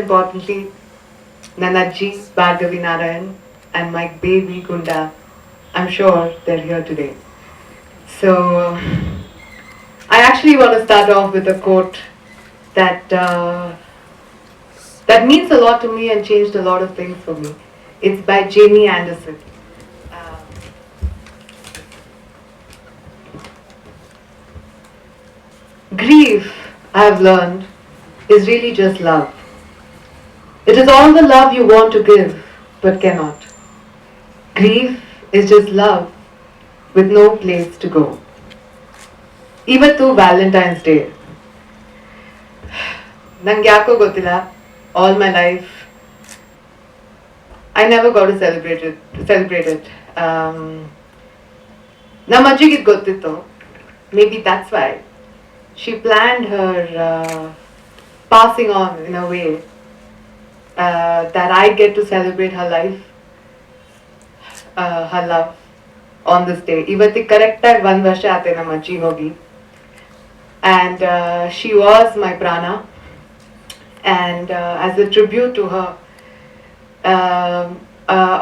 importantly, Nanaji, Bhargavi Narayan, and my baby Gunda. I'm sure they're here today. So, I actually want to start off with a quote that that means a lot to me and changed a lot of things for me. It's by Jamie Anderson. Uh, Grief, I have learned, is really just love. It is all the love you want to give but cannot. Grief is just love with no place to go. ಇವತ್ತು Valentine's Day. ನಂಗೆ ಯಾಕೋ ಗೊತ್ತಿಲ್ಲ, all my life I never got to celebrate it. ನಮ್ಮ ಅಜ್ಜಿಗೆ ಇದು ಗೊತ್ತಿತ್ತು. Maybe that's why she planned her passing on in a way that I get to celebrate her life, her love on this day. ಇವತ್ತಿಗೆ ಕರೆಕ್ಟಾಗಿ 1 ವರ್ಷ ಆತೆ ನಮ್ಮ ಅಜ್ಜಿ ಹೋಗಿ. And she was my Praana, and as a tribute to her,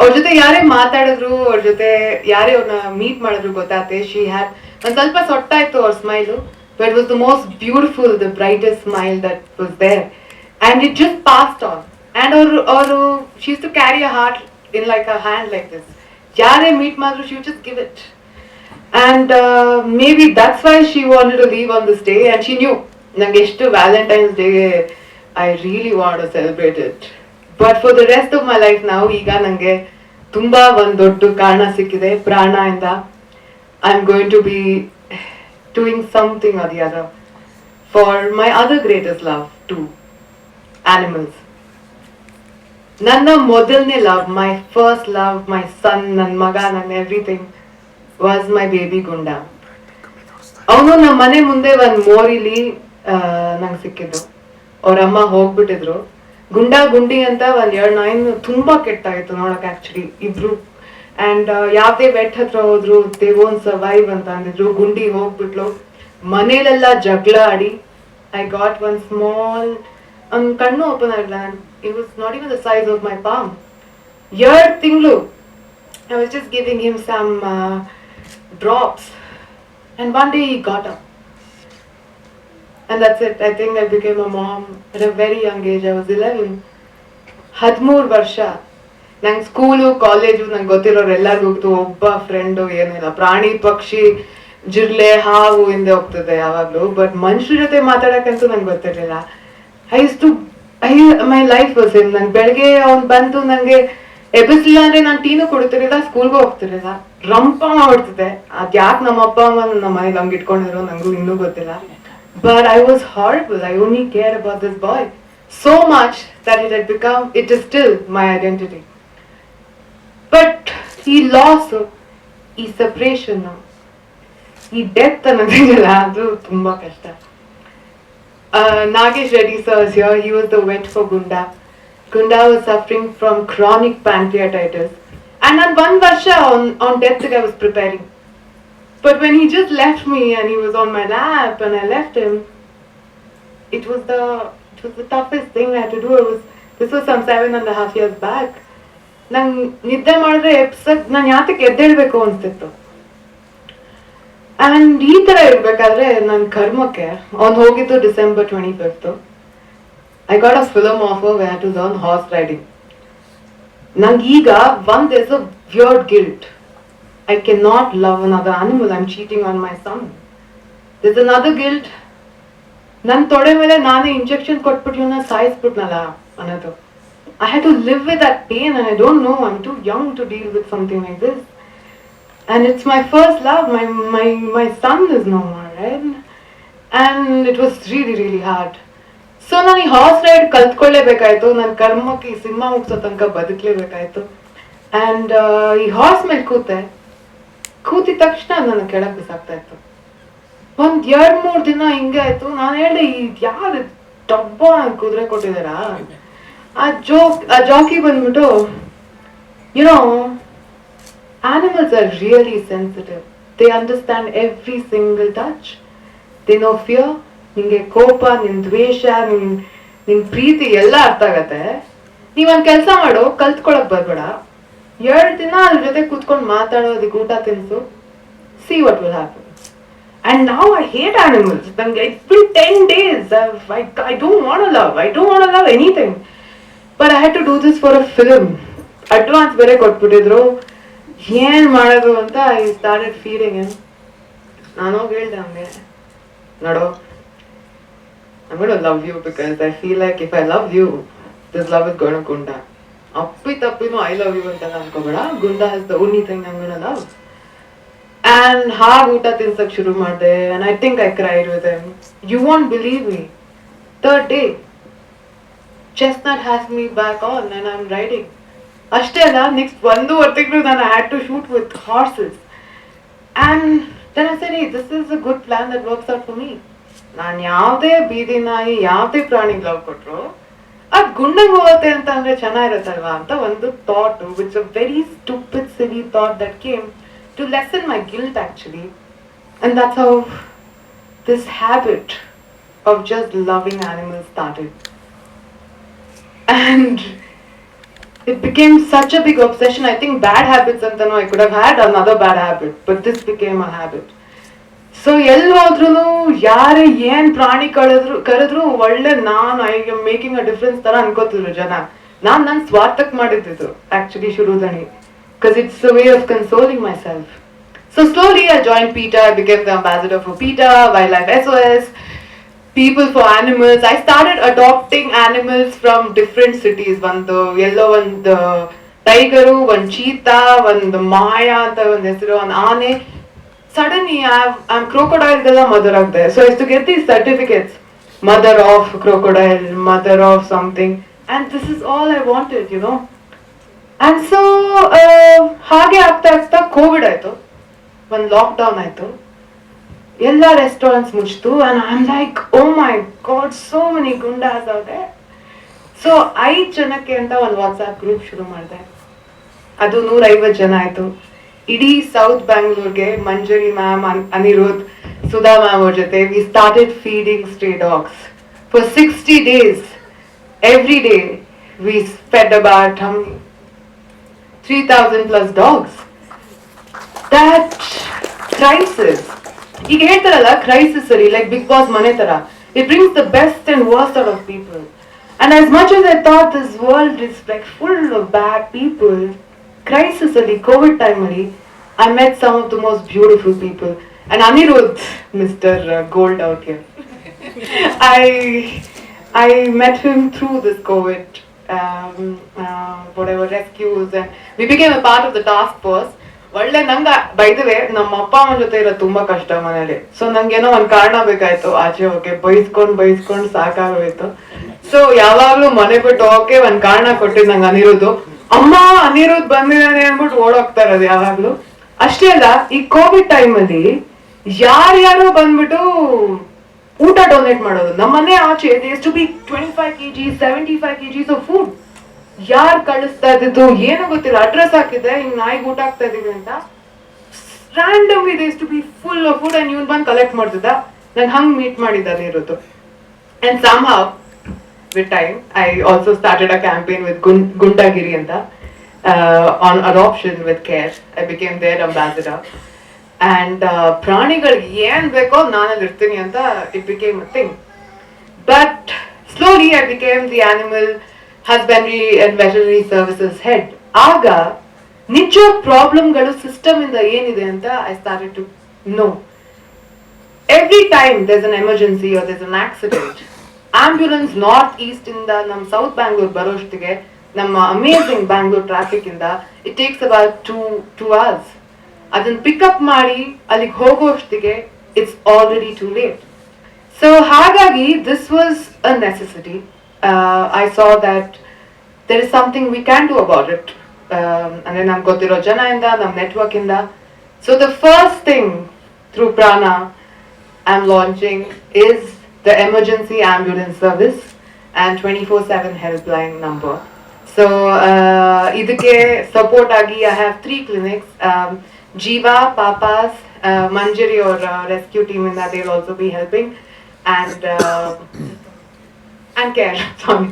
ಅವ್ರ ಜೊತೆ ಯಾರೇ ಮಾತಾಡಿದ್ರು, ಅವ್ರ ಜೊತೆ ಯಾರೇ ಅವ್ರನ್ನ ಮೀಟ್ ಮಾಡಿದ್ರು ಗೊತ್ತಾತೆ, she had ಒಂದು ಸ್ವಲ್ಪ ಸೊಟ್ಟಾಯ್ತು ಅವ್ರ smile, but it was the most beautiful, the brightest smile that was there, and it just passed on. And she used to carry a heart in like her hand like this. ಯಾರೇ meet ಮಾಡಿದ್ರು she would just give it. And maybe that's why she wanted to leave on this day, and she knew nange eshtu Valentine's Day I really want to celebrate it. But for the rest of my life now, ಈಗ ನಂಗೆ ತುಂಬಾ ಒಂದು ದೊಡ್ಡ ಕಾರಣ ಸಿಕ್ಕಿದೆ ಪ್ರಾಣ ಇಂದ. I'm going to be doing something or the other for my other greatest love too, animals. ನನ್ನ ಮೊದಲನೇ love, my first love, my son, ನನ್ನ ಮಗ, ನನ್ನ everything was my baby Gunda. ಅವನು ನಮ್ಮ ಮನೆ ಮುಂದೆ ಒಂದು ಮೋರಿಲಿ ನಂಗೆ ಸಿಕ್ಕಿದ್ದು. ಅವ್ರ ಅಮ್ಮ ಹೋಗ್ಬಿಟ್ಟಿದ್ರು. ಗುಂಡಾ ಗುಂಡಿ ಅಂತ ಒಂದ್ 2 ನಾಯಿನ ತುಂಬಾ ಕೆಟ್ಟಾಗಿತ್ತು ನೋಡಕ್ ಆಕ್ಚುಲಿ ಇಬ್ರು. ಅಂಡ್ ಯಾವ್ದೇ ವೆಟ್ ಹತ್ರ ಹೋದ್ರು ದೇ ವೋಂಟ್ ಸರ್ವೈವ್ ಅಂತ ಅಂದಿದ್ರು. ಗುಂಡಿ ಹೋಗ್ಬಿಟ್ಲು. ಮನೇಲೆಲ್ಲ ಜಗಳ ಆಡಿ ಐ ಗಾಟ್ ಒನ್ ಸ್ಮಾಲ್, ಅವ್ನ ಕಣ್ಣು ಓಪನ್ ಆಗಿಲ್ಲ. It was not even the size of my palm. 2 ತಿಂಗಳು I was just giving him some drops, and one day he got up, and that's it. I think I became a mom at a very young age. I was 11. 13 ವರ್ಷ ನಂಗೆ school college ನಂಗೆ ಗೊತ್ತಿರೋರು ಎಲ್ಲರಿಗೂ ಹೋಗ್ತು. ಒಬ್ಬ friend ಏನಿಲ್ಲ. ಪ್ರಾಣಿ ಪಕ್ಷಿ ಜಿರ್ಲೆ ಹಾವು ಹಿಂದೆ ಹೋಗ್ತದೆ ಯಾವಾಗಲೂ, ಬಟ್ ಮನುಷ್ಯರ ಜೊತೆ ಮಾತಾಡಕ್ಕಂತೂ ನಂಗೆ ಗೊತ್ತಿರಲಿಲ್ಲ. My life was him. ನಂಗೆ ಬೆಳಗ್ಗೆ ಅವ್ನು ಬಂದು ನನಗೆ ಎಬ್ಬಿಸ್ಲಿಲ್ಲ ಅಂದ್ರೆ ನಾನು ಟೀನು ಕೊಡ್ತಿರಲಿಲ್ಲ, ಸ್ಕೂಲ್ಗೂ ಹೋಗ್ತಿರಲಿಲ್ಲ. ರಂಪ ಮಾಡ್ತಿದ್ದೆ. ಅದ್ಯಾಕೆ ನಮ್ಮ ಅಪ್ಪ ಅಮ್ಮ ನಮ್ಮ ಮನೇಲಿ ಹಂಗೆ ಇಟ್ಕೊಂಡಿರೋ ನಂಗೂ ಇನ್ನೂ ಗೊತ್ತಿಲ್ಲ. But I was horrible. I only cared about this boy so much that it is still my identity. But he lost, ಈ separation, ಈ death ಅನ್ನೋದಿಲ್ಲ, ಅದು ತುಂಬಾ ಕಷ್ಟ. Nagesh Reddy sir is here. He was the vet for Gunda. Gunda was suffering from chronic pancreatitis. And on 1 varsha on death I was preparing. But when he just left me and he was on my lap and I left him, it was the toughest thing I had to do. This was some 7.5 years back. ನಂಗೆ ನಿದ್ದೆ ಮಾಡಿದ್ರೆ ನಾನು ಯಾತಕ್ಕೆ ಎದ್ದೇಳ್ಬೇಕು ಅನ್ಸ್ತಿತ್ತು. And ಈ ತರ ಇರ್ಬೇಕಾದ್ರೆ ನನ್ನ ಕರ್ಮಕ್ಕೆ ಅವ್ನು ಹೋಗಿದ್ದು December 25th. I got a film offer where I had to learn horse riding. Nangīga, there's a weird guilt. I cannot love another animal. I'm cheating on my son. There's another guilt. Nan tode mele nane injection kotbittuna saisbitnala another. I had to live with that pain, and I don't know. I'm too young to deal with something like this. And it's my first love. My son is no more, right? And it was really, really hard. So ನಾನು ಈ horse ride ಕಲ್ತ್ಕೊಳ್ಳೇಬೇಕಾಯ್ತು. ನನ್ನ ಕರ್ಮಕ್ಕೆ ಈ cinema ಮುಗಿಸೋ ತನಕ ಬದುಕಲೇಬೇಕಾಯ್ತು. And ಈ horse ಮೇಲೆ ಕೂತಿದ ತಕ್ಷಣ ನನ್ನ ಕೆಳಗೆ ಬಿಸಾಕ್ತಾ ಇತ್ತು. 1-2-3 ದಿನ ಹಿಂಗೆ ಆಯ್ತು. ನಾನು ಹೇಳಿದೆ, ಇದು ಯಾರು ಡಬ್ಬ ಕುದುರೆ ಕೊಟ್ಟಿದ್ದಾರಾ? ಆ ಜಾಕಿ ಬಂದ್ಬಿಟ್ಟು, animals are really sensitive. They understand every single touch. They know fear. ನಿಂಗೆ ಕೋಪ, ನಿನ್ ದ್ವೇಷ, ನಿನ್ ಪ್ರೀತಿ ಎಲ್ಲ ಅರ್ಥ ಆಗತ್ತೆ. ನೀವೊಂದ್ ಕೆಲ್ಸ ಮಾಡು, ಕಲ್ತ್ಕೊಳಕ್ ಬರ್ಬೇಡ, 2 ದಿನ ಅದ್ರ ಜೊತೆ ಕೂತ್ಕೊಂಡು ಮಾತಾಡೋ, ಅದಕ್ಕೆ ಊಟ ತಿನ್ಸು, see what will happen. And now I hate animals. It's been 10 days. I don't want to love. I don't want to love anything. But I had to do this for a film. Advance ಬೇರೆ ಕೊಟ್ಬಿಟ್ಟಿದ್ರು. ಏನ್ ಮಾಡೋದು ಅಂತ I started feeding him. ನಾನು ಹೋಗಿ ಹೇಳ್ದೆ ಅವನಿಗೆ, ನೋಡು, I'm going to love you because I feel like if I love you, this love is going to Gunda. Appi tappinu I love you anta ಅನ್ಕೋಬೇಡ. Gunda is the only thing I'm going to love. And ಹಾಗೆ ಊಟ ತಿನ್ಸಕ್ ಶುರು ಮಾಡಿದೆ. And I think I cried with him. You won't believe me. 3rd day, Chestnut has me back on and I'm riding. ಅಷ್ಟೇ ಅಲ್ಲ, next 1.5 ತಿಂಗಳು ನಾನು I had to shoot with horses. And then I said, hey, this is a good plan that works out for me. ನಾನು ಯಾವುದೇ ಬೀದಿ ನಾಯಿ, ಯಾವುದೇ ಪ್ರಾಣಿಗೆ ಲವ್ ಕೊಟ್ರು ಅದು ಗುಂಡಂಗ್ ಹೋಗುತ್ತೆ ಅಂತ ಅಂದ್ರೆ ಚೆನ್ನಾಗಿರುತ್ತಲ್ವಾ ಅಂತ ಒಂದು thought, which a very stupid silly thought that came to lessen my guilt actually. And that's how this habit of just loving animals started. And it became such a big obsession. I think bad habits antano I could have had another bad habit, but this became a habit. So ಎಲ್ಲಿ ಹೋದ್ರು ಯಾರೇ ಏನ್ ಪ್ರಾಣಿ ಕರೆದ್ರು ಒಳ್ಳೆ ನಾನು I am making a difference ತರ ಅನ್ಕೋತಿದ್ರು ಜನ. ನಾನ್ ನನ್ ಸ್ವಾರ್ಥಕ್ ಮಾಡಿದ್ದು actually ಶುರುದನಿ, because it's a way of consoling myself. So slowly I joined PETA. I became the ambassador for PETA, Wildlife SOS, People for Animals. I started adopting animals from different cities. One yellow, one tiger, one cheetah, one Maya, one hesaru, one aane. Suddenly I'm crocodile gala mother agde. So I used to get these certificates, mother of crocodile, mother of something, and this is all I wanted, you know. And so ಹಾಗೆ ಆಗ್ತಾ ಆಗ್ತಾ Covid ಆಯ್ತು, ಒಂದು lockdown ಆಯ್ತು, ಎಲ್ಲ restaurants ಮುಚ್ಚಿತು. And I am like, oh my god, so many goondas out there. So 5 ಜನಕ್ಕೆ ಅಂತ ಒಂದು ವಾಟ್ಸ್ಆ್ಯಪ್ ಗ್ರೂಪ್ ಶುರು ಮಾಡಿದೆ. ಅದು 150 ಜನ ಆಯ್ತು. ಇಡೀ ಸೌತ್ ಬ್ಯಾಂಗ್ಳೂರ್ಗೆ ಮಂಜರಿ ಮ್ಯಾಮ್, ಅನಿರುದ್ಧ್, ಸುಧಾ ಮ್ಯಾಮ್ ಅವ್ರ ಜೊತೆ we started feeding stray dogs for 60 days. Every day we fed about 3,000 plus dogs. That crisis, ಈಗ ಹೇಳ್ತಾರಲ್ಲ ಕ್ರೈಸಿಸ್ ಅಲ್ಲಿ, ಲೈಕ್ ಬಿಗ್ ಬಾಸ್ ಮನೆ ತರ, it brings the best and worst out of people. And as much as I thought this world is like full of bad people, crisis ಅಲ್ಲಿ, covid time ಅಲ್ಲಿ, I met some of the most beautiful people. And Anirudh, Mr. Gold out here, I met him through this covid whatever rescues, and we became a part of the task force. ಒಳ್ಳೆ ನಂಗೆ by the way, ನಮ್ಮ ಅಪ್ಪ ಅಮ್ಮನ ಜೊತೆ ಇರೋದು ತುಂಬಾ ಕಷ್ಟ ಮನೇಲಿ. ಸೊ ನಂಗೇನೋ ಒಂದ್ ಕಾರಣ ಬೇಕಾಯ್ತು ಆಚೆ ಹೋಗಕ್ಕೆ, ಬೈಸ್ಕೊಂಡ್ ಸಾಕಾಗೋಯ್ತು. ಸೊ ಯಾವಾಗ್ಲೂ ಮನೆ ಬಿಟ್ಟು ಹೋಗಕ್ಕೆ ಒಂದ್ ಕಾರಣ ಕೊಟ್ಟಿದ್ ನಂಗೆ ಅನಿರುದ್ದು. ಅಮ್ಮ ಅನಿರುದ್ಧ್ ಬಂದಿದ್ದಾನೆ ಅಂದ್ಬಿಟ್ಟು ಓಡೋಗ್ತಾ ಇರೋದು ಯಾವಾಗ್ಲೂ. ಅಷ್ಟೇ ಅಲ್ಲ, ಈ ಕೋವಿಡ್ ಟೈಮ್ ಅಲ್ಲಿ ಯಾರ್ಯಾರೋ ಬಂದ್ಬಿಟ್ಟು ಊಟ ಡೊನೇಟ್ ಮಾಡೋದು. ನಮ್ಮ ಮನೆ ಆಚೆ there to be 25 kg 75 kg of food. ಯಾರು ಕಳಿಸ್ತಾ ಇದ್ದಿದ್ದು ಏನೋ ಗೊತ್ತಿಲ್ಲ, ಅಡ್ರೆಸ್ ಹಾಕಿದ್ರೆ ಹಿಂಗ್ ನಾಯಿಗೆ ಊಟ ಆಗ್ತಾ ಇದೀವಿ ಅಂತ, randomly there used to be full of food and ಇವನ್ ಬಂದು ಕಲೆಕ್ಟ್ ಮಾಡ್ತಿದ್ದ. ನಾನು ಹಂಗ್ ಮೀಟ್ ಮಾಡಿದ್ದಾನೆ ಇರೋದು. And somehow with time I also started a campaign with Gundagiri anta on adoption with care. I became their ambassador. And ಪ್ರಾಣಿಗಳಿಗೆ ಏನ್ ಬೇಕೋ ನಾನಲ್ಲಿ ಇರ್ತೀನಿ ಅಂತ it became a thing. But slowly I became the animal husbandry and veterinary services head. ಆಗ ನಿಜ ಪ್ರಾಬ್ಲಮ್ಗಳು system ಇಂದ ಏನಿದೆ ಅಂತ I started to know. Every time there's an emergency or there's an accident, ambulance north east ಇಂದ ನಮ್ಮ south Bangalore ಬರೋಷ್ಟಿಗೆ, ನಮ್ಮ amazing Bangalore traffic ಇಂದ it takes about 2 hours. ಅದನ್ನ ಪಿಕಪ್ ಮಾಡಿ ಅಲ್ಲಿಗೆ ಹೋಗೋಷ್ಟಿಗೆ it's already too late. So ಹಾಗಾಗಿ this was a necessity. I saw that there is something we can do about it. ಅಂದ್ರೆ ನಮ್ಗೆ ಗೊತ್ತಿರೋ ಜನ ಇಂದ, ನಮ್ಮ ನೆಟ್ವರ್ಕ್ ಇಂದ. So the first thing through Praana I'm launching is the emergency ambulance service and 24/7 helpline number. So ಇದಕ್ಕೆ support ಆಗಿ I have 3 clinics. Jiva, Papas, Manjari or rescue team in that they'll also be helping. And can't care. Sorry.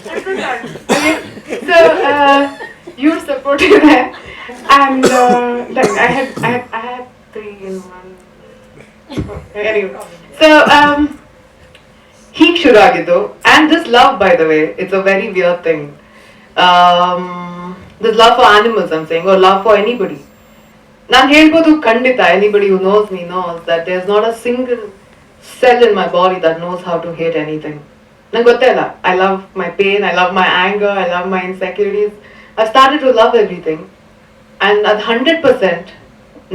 I'm so sorry. Okay. So you supported that, and like I had 3 in 1. Anyway, so ಹೀಗೆ ಶುರು ಆಗಿದ್ದು. And this love, by the way, it's a very weird thing. This love for animals, I'm saying, or love for anybody. ನಾನು ಹೇಳ್ಬೋದು ಖಂಡಿತ, anybody who knows me knows that there's not a single cell in my body that knows how to hate anything. ನಂಗೆ ಗೊತ್ತೇ ಇಲ್ಲ. I love my pain, I love my anger, I love my insecurities. I've started to love everything. And ಅದು 100%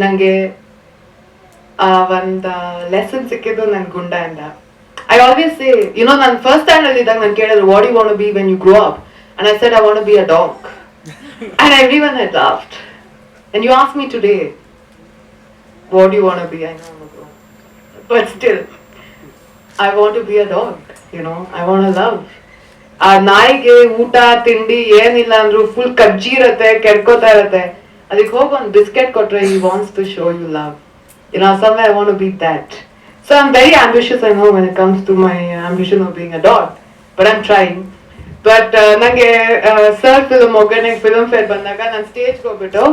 ನನಗೆ ಒಂದು lesson ಸಿಕ್ಕಿದ್ದು ನನ್ನ ಗುಂಡದಿಂದ. I always say, you know, ನಾನು first standard ಇದ್ದಾಗ ನಾನು ಕೇಳಿದ್ರು, what do you want to be when you grow up? And I said, I want to be a dog. And everyone had laughed. And you ask me today, what do you want to be? I know I'm a dog. But still, I want to be a dog, you know, I want to love. ಆ ನಾಯಿಗೆ ಊಟ ತಿಂಡಿ ಏನಿಲ್ಲ ಅಂದ್ರು full ಕಜ್ಜಿ ಇರತ್ತೆ, ಕೆಡ್ಕೋತಾ ಇರತ್ತೆ, ಅದಕ್ಕೆ ಹೋಗಿ ಒಂದು ಬಿಸ್ಕೆಟ್ ಕೊಟ್ರೆ he wants to show you love. You know, somewhere I want to be that. So I'm very ambitious, I know, when it comes to my ambition of being a dog. But I'm trying. But ನನಗೆ sir film ಒಗ್ಗರಣೆ film fair ಬಂದಾಗ ನಾನು ಸ್ಟೇಜ್ಗೆ ಹೋಗ್ಬಿಟ್ಟು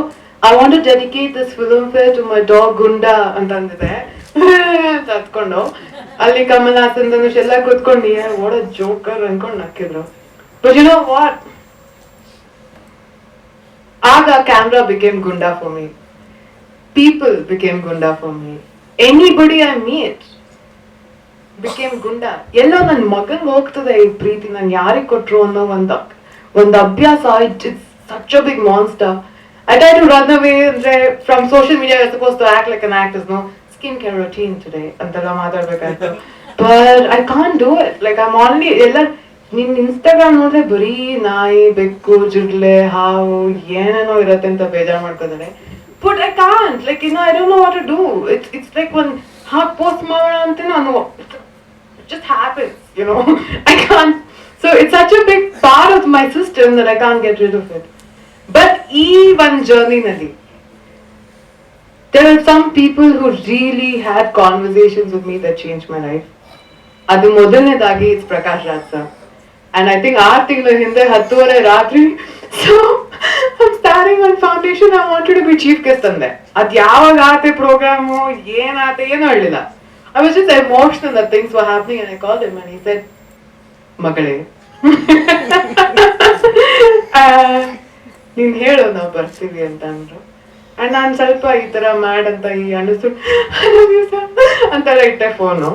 I want to dedicate this film fair to my dog Gunda ಅಂತಂದಿದೆ. ಹತ್ಕೊಂಡು ಅಲ್ಲಿ ಕಮಲ್ ಹಾಸನ್ ಧನುಷ್ ಎಲ್ಲ ಕೂತ್ಕೊಂಡು what a joker ಅನ್ಕೊಂಡು ನಕ್ಕಿದ್ರು. But you know what? ಆಗ camera became Gunda for me. People became Gunda for me. Anybody I meet became Gunda. ಎಲ್ಲೋ ನನ್ನ ಮಗಂಗೆ ಹೋಗ್ತದೆ ಈ ಪ್ರೀತಿ, ನಾನು ಯಾರಿಗೆ ಕೊಟ್ರು ಅನ್ನೋ ಒಂದು ಅಭ್ಯಾಸ. It's such a big monster. I try to run away from social media. You're supposed to act like an actress, no? Skincare routine today. Antala maadadbekaಯ್ತು. But I can't do it. Like I'm only ಎಲ್ಲ ನಿನ್ Instagram ನೋಡಿದ್ರೆ ಬರೀ ನಾಯಿ, ಬೆಕ್ಕು, ಜಿರ್ಲೆ, ಹಾವು ಏನೇನೋ ಇರತ್ತೆ ಅಂತ ಬೇಜಾರು ಮಾಡ್ಕೋತಾರೆ. But I can't. Like, you know, I don't know what to do. It's like when ಹಾಗೆ post ಮಾಡೋಣ ಅಂತ ನಾನು it just happens, you know. I can't. So it's such a big part of my system that I can't get rid of it. But ಈ one journey nalli, there are some people who really had conversations with me that changed my life. ಅದು ಮೊದಲನೇದಾಗಿ it's Prakash sir. And I think 6 ತಿಂಗಳ ಹಿಂದೆ 10:30 ರಾತ್ರಿ, so I'm starting one foundation. I wanted to be chief guest ಅಂದೆ. ಅದು ಯಾವಾಗ ಆತೆ programme ಏನಾತೆ ಏನೂ ಹೇಳಿಲ್ಲ. I was just emotional that things were happening, and I called him and he said, ಮಗಳೇ ನೀನ್ ಹೇಳು ನಾವು ಬರ್ತೀವಿ ಅಂತ ಅಂದ್ರು. ಅಂಡ್ ನಾನು ಸ್ವಲ್ಪ ಈ ತರ ಮ್ಯಾಡ್ ಅಂತ ಈ ಅಂಡರ್ಸ್ಟುಡ್ ಅಂತೆಲ್ಲ ಇಟ್ಟೆ phone.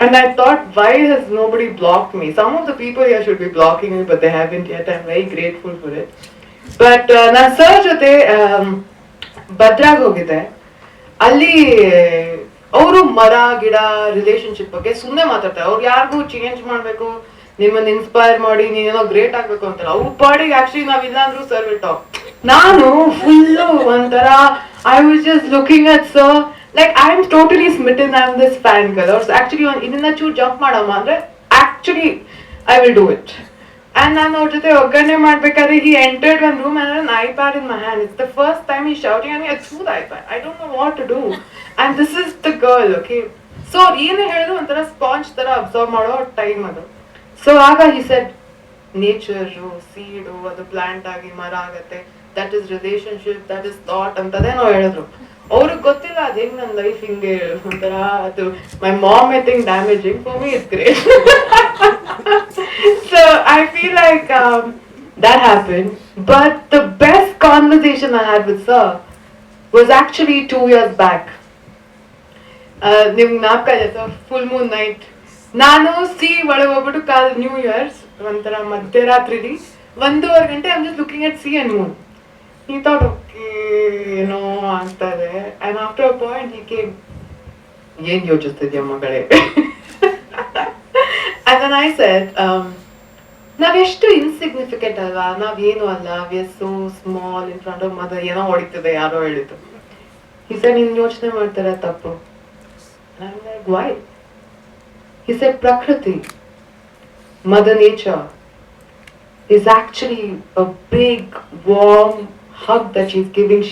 And I thought, why has nobody blocked me? Some of the people here should be blocking me, but they haven't yet. I'm very grateful for it. But ನಾನು sir ಜೊತೆ ಭದ್ರಾಗ್ ಹೋಗಿದ್ದೆ. ಅಲ್ಲಿ ಅವರು ಮರ ಗಿಡ ರಿಲೇಶನ್ಶಿಪ್ ಬಗ್ಗೆ ಸುಮ್ಮನೆ ಮಾತಾಡ್ತಾರೆ. ಅವ್ರು ಯಾರಿಗೂ ಚೇಂಜ್ ಮಾಡ್ಬೇಕು, ನಿಮ್ಮನ್ನ ಇನ್ಸ್ಪೈರ್ ಮಾಡಿ ನೀನೇನೋ ಗ್ರೇಟ್ ಆಗ್ಬೇಕು ಅಂತಾರೆ. ಅವ್ರ ಪಾಡಿಗೆ ಆಕ್ಚುಲಿ ನಾವ್ ಇಲ್ಲ ಅಂದ್ರೂ ಸರ್ ವಿಲ್ ಟಾಕ್. ನಾನು ಫುಲ್ ಒಂಥರ I was just looking at sir like I am totally smitten. I am this fan girl. ಅವ್ರು ಆಕ್ಚುಲಿ ಇದನ್ನ ಚೂರ್ ಜಂಪ್ ಮಾಡಮ್ಮ ಅಂದ್ರೆ actually I will do it. And ನಾನು ಅವ್ರ ಜೊತೆ ಒಗ್ಗರಣೆ ಮಾಡ್ಬೇಕಾದ್ರೆ he entered one room and an iPad in my hand. It's the first time he's shouting at me. I threw the iPad. I don't know what to do. And this is the girl, okay? So ಏನೇ ಹೇಳಿದ್ರು ಒಂಥರ sponge ತರ observe ಮಾಡೋ time ಅದು. So ಆಗ he said, nature, ಸೀಡು, ಅದು plant ಆಗಿ ಮರ ಆಗತ್ತೆ, that is relationship, that is thought ಅಂತದೇನೋ ಹೇಳಿದ್ರು. ಅವ್ರಿಗೆ ಗೊತ್ತಿಲ್ಲ ಅದು ಹೆಂಗ್ ನನ್ನ ಲೈಫ್ ಹಿಂಗೆ ಒಂಥರ ಅದು my mom I think damaging. For me it's great. So I feel like that happened. But the best conversation I had with sir was actually 2 years back. ನಿಮ್ಗೆ ಜ್ಞಾಪಕ ಇದೆ ಸರ್, ಫುಲ್ ಮೂನ್ ನೈಟ್ ನಾನು ಒಳಗೆ ಹೋಗ್ಬಿಟ್ಟು new years ಒಂಥರ ಮಧ್ಯರಾತ್ರಿಲಿ 1:30 ಗಂಟೆ I am just looking at C and Moon. He thought, okay, ಏನೋ ಆಗ್ತದೆ. And after a point he came, ಏನ್ ಯೋಚಿಸ್ತಿದ್ಯಾ ಮಗಳೇ? And then I said, ನಾವೆಷ್ಟು ಇನ್ಸಿಗ್ನಿಫಿಕೆಂಟ್ ಅಲ್ವಾ, ನಾವೇನು ಅಲ್ಲ, we are so small in front of mother. ಏನೋ ಹೊಡಿತದೆ, ಯಾರೋ ಹೇಳಿದ್ದು. He said, ನೀನ್ ಯೋಚನೆ ಮಾಡ್ತಾರ ತಪ್ಪು. And I'm like, why? He said, Prakriti, Mother Nature, is actually a big, warm hug that she's giving.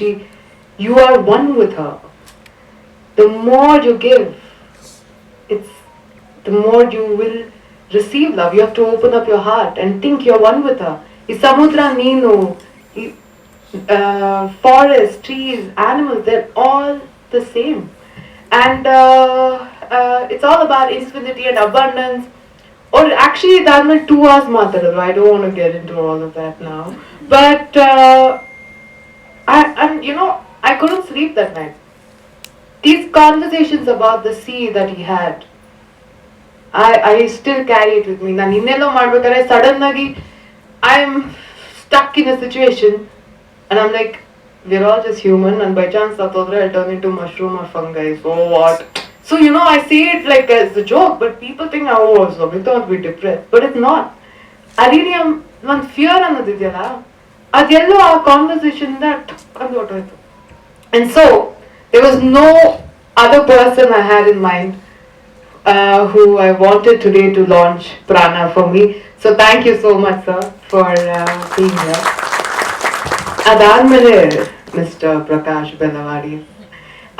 You are one with her. The more you give, it's the more you will receive love. You have to open up your heart and think you're one with her. Is samudra, neenu, forests, trees, animals, they're all the same. And it's all about infinity and abundance. Or actually, that meant 2 hours matadadu. I don't want to get into all of that now. But I couldn't sleep that night. These conversations about the sea that he had, I still carry it with me. ನಾನು ಇನ್ನೆಲ್ಲೋ ಮಾಡ್ಬೇಕಾದ್ರೆ sudden ಆಗಿ I'm stuck in a situation and I'm like, we're all just human and by chance satodre I'll turn into mushroom or fungi. So what? So I see it like as a joke, but people think, oh, so we thought we're depressed. But it's not. I really am one fear ಅನ್ನೋದಿದೆಯಲ್ಲ ಅದೆಲ್ಲೋ ಆ conversation ಅದು ಹೊರಟೋಯ್ತು. And so there was no other person I had in mind who I wanted today to launch Praana for me. So thank you so much, sir, for being here. Adamale, Mr. Prakash Belawadi.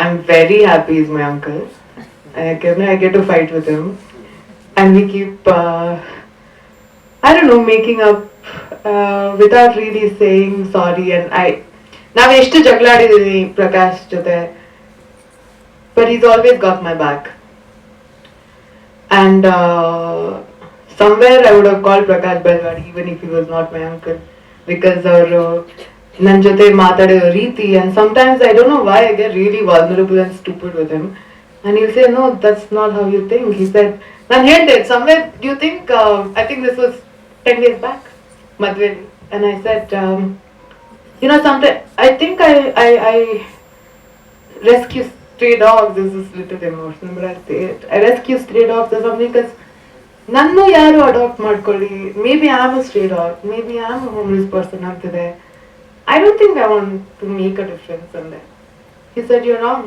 I'm very happy he's my uncle. I get to fight with him. And we keep, making up without really saying sorry. And now ಎಷ್ಟು ಜಗಳಾಡಿದೀನಿ ಪ್ರಕಾಶ್ ಜೊತೆ, but he's always got my back. And somewhere I would have called Prakash Belwadi even if he was not my uncle, because our ನನ್ನ ಜೊತೆ ಮಾತಾಡೋ ರೀತಿ, and sometimes I don't know why I get really vulnerable and stupid with him, and he'll say, no, that's not how you think. He said, ನಾನು ಹೇಳ್ದೆ somewhere, do you think I think this was 10 days back, Madhveli, and I said, sometimes I think I rescue stray dogs. This is little emotional, but I say it. I rescue stray dogs or something because nannu yaru adopt ಮಾಡ್ಕೊಳ್ಳಿ. Maybe I'm a stray dog. Maybe I'm a homeless person ಅಂತಿದೆ. I don't think I want to make a difference in that. He said, you're wrong.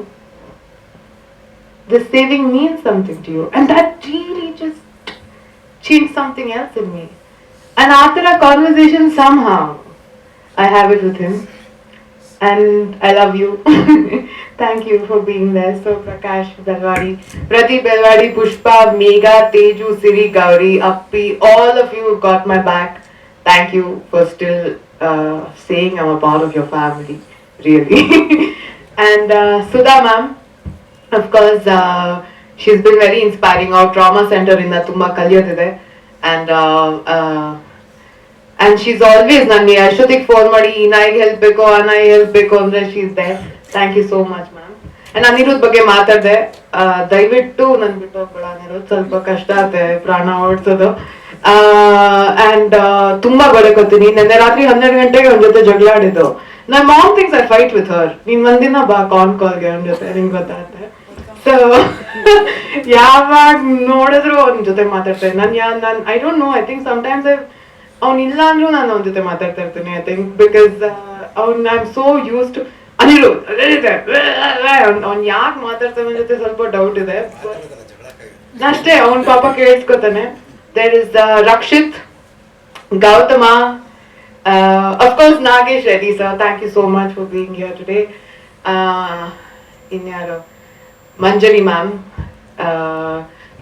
This saving means something to you. And that really just changed something else in me. And after a conversation, somehow, I have it with him. And I love you. Thank you for being there. So Prakash Belwadi, Pradeep Belwadi, Pushpa, Megha, Teju, Siri, Gauri, Appi, all of you have got my back. Thank you for still saying I'm a part of your family, really. And Sudha ma'am, of course, she's been very inspiring. Our trauma center in Tumba Kalyadide. And she's always ನನಗೆ ಅಷ್ಟೊತ್ತಿಗೆ phone ಮಾಡಿ ನಾಯಿಗೆ help ಬೇಕು ಆ ನಾಯಿಗೆ help ಬೇಕು ಅಂದ್ರೆ she's there. Thank you so much ma'am. And Anirudh ಬಗ್ಗೆ ಮಾತಾಡಿದೆ, ದಯವಿಟ್ಟು ನನ್ ಬಿಟ್ಟು ಹೋಗ್ಬೇಡ ಅನಿರುದ್ಧ್, ಸ್ವಲ್ಪ ಕಷ್ಟ ಆಗುತ್ತೆ ಪ್ರಾಣ ಓಡಿಸೋದು. ಅಂಡ್ ತುಂಬಾ ಬಡಕೋತೀನಿ. ನಿನ್ನೆ ರಾತ್ರಿ 12 ಗಂಟೆಗೆ ಅವನ ಜೊತೆ ಜಗಳ ಆಡಿದ್ದು. ನನ್ನ mom thinks I fight with her. ನೀನ್ ಒಂದಿನ ಬಾ ಕಾಲ್ಗೆ ಅವನ ಜೊತೆ, ನಿಂಗೆ ಗೊತ್ತಾಗುತ್ತೆ. ಸೊ ಯಾವಾಗ ನೋಡಿದ್ರು ಅವನ ಜೊತೆ ಮಾತಾಡ್ತೇನೆ. ನಾನು I don't know, I think sometimes ಅವ್ನು ಇಲ್ಲ ಅಂದ್ರೂ ನಾನು ಅವನ ಜೊತೆ ಮಾತಾಡ್ತಾ ಇರ್ತೀನಿ. I think because I am so used to Anirudh ಅವ್ನು ಯಾಕೆ ಮಾತಾಡ್ತಾನೆ ಜೊತೆ ಸ್ವಲ್ಪ ಡೌಟ್ ಇದೆ ಅಷ್ಟೇ. ಅವನ್ ಪಾಪ ಕೇಳಿಸ್ಕೊತಾನೆ. There is Rakshit, Gautama, of course Nagesh Reddy sir, thank you so much for being here today. ಇನ್ಯಾರು, Manjari ma'am,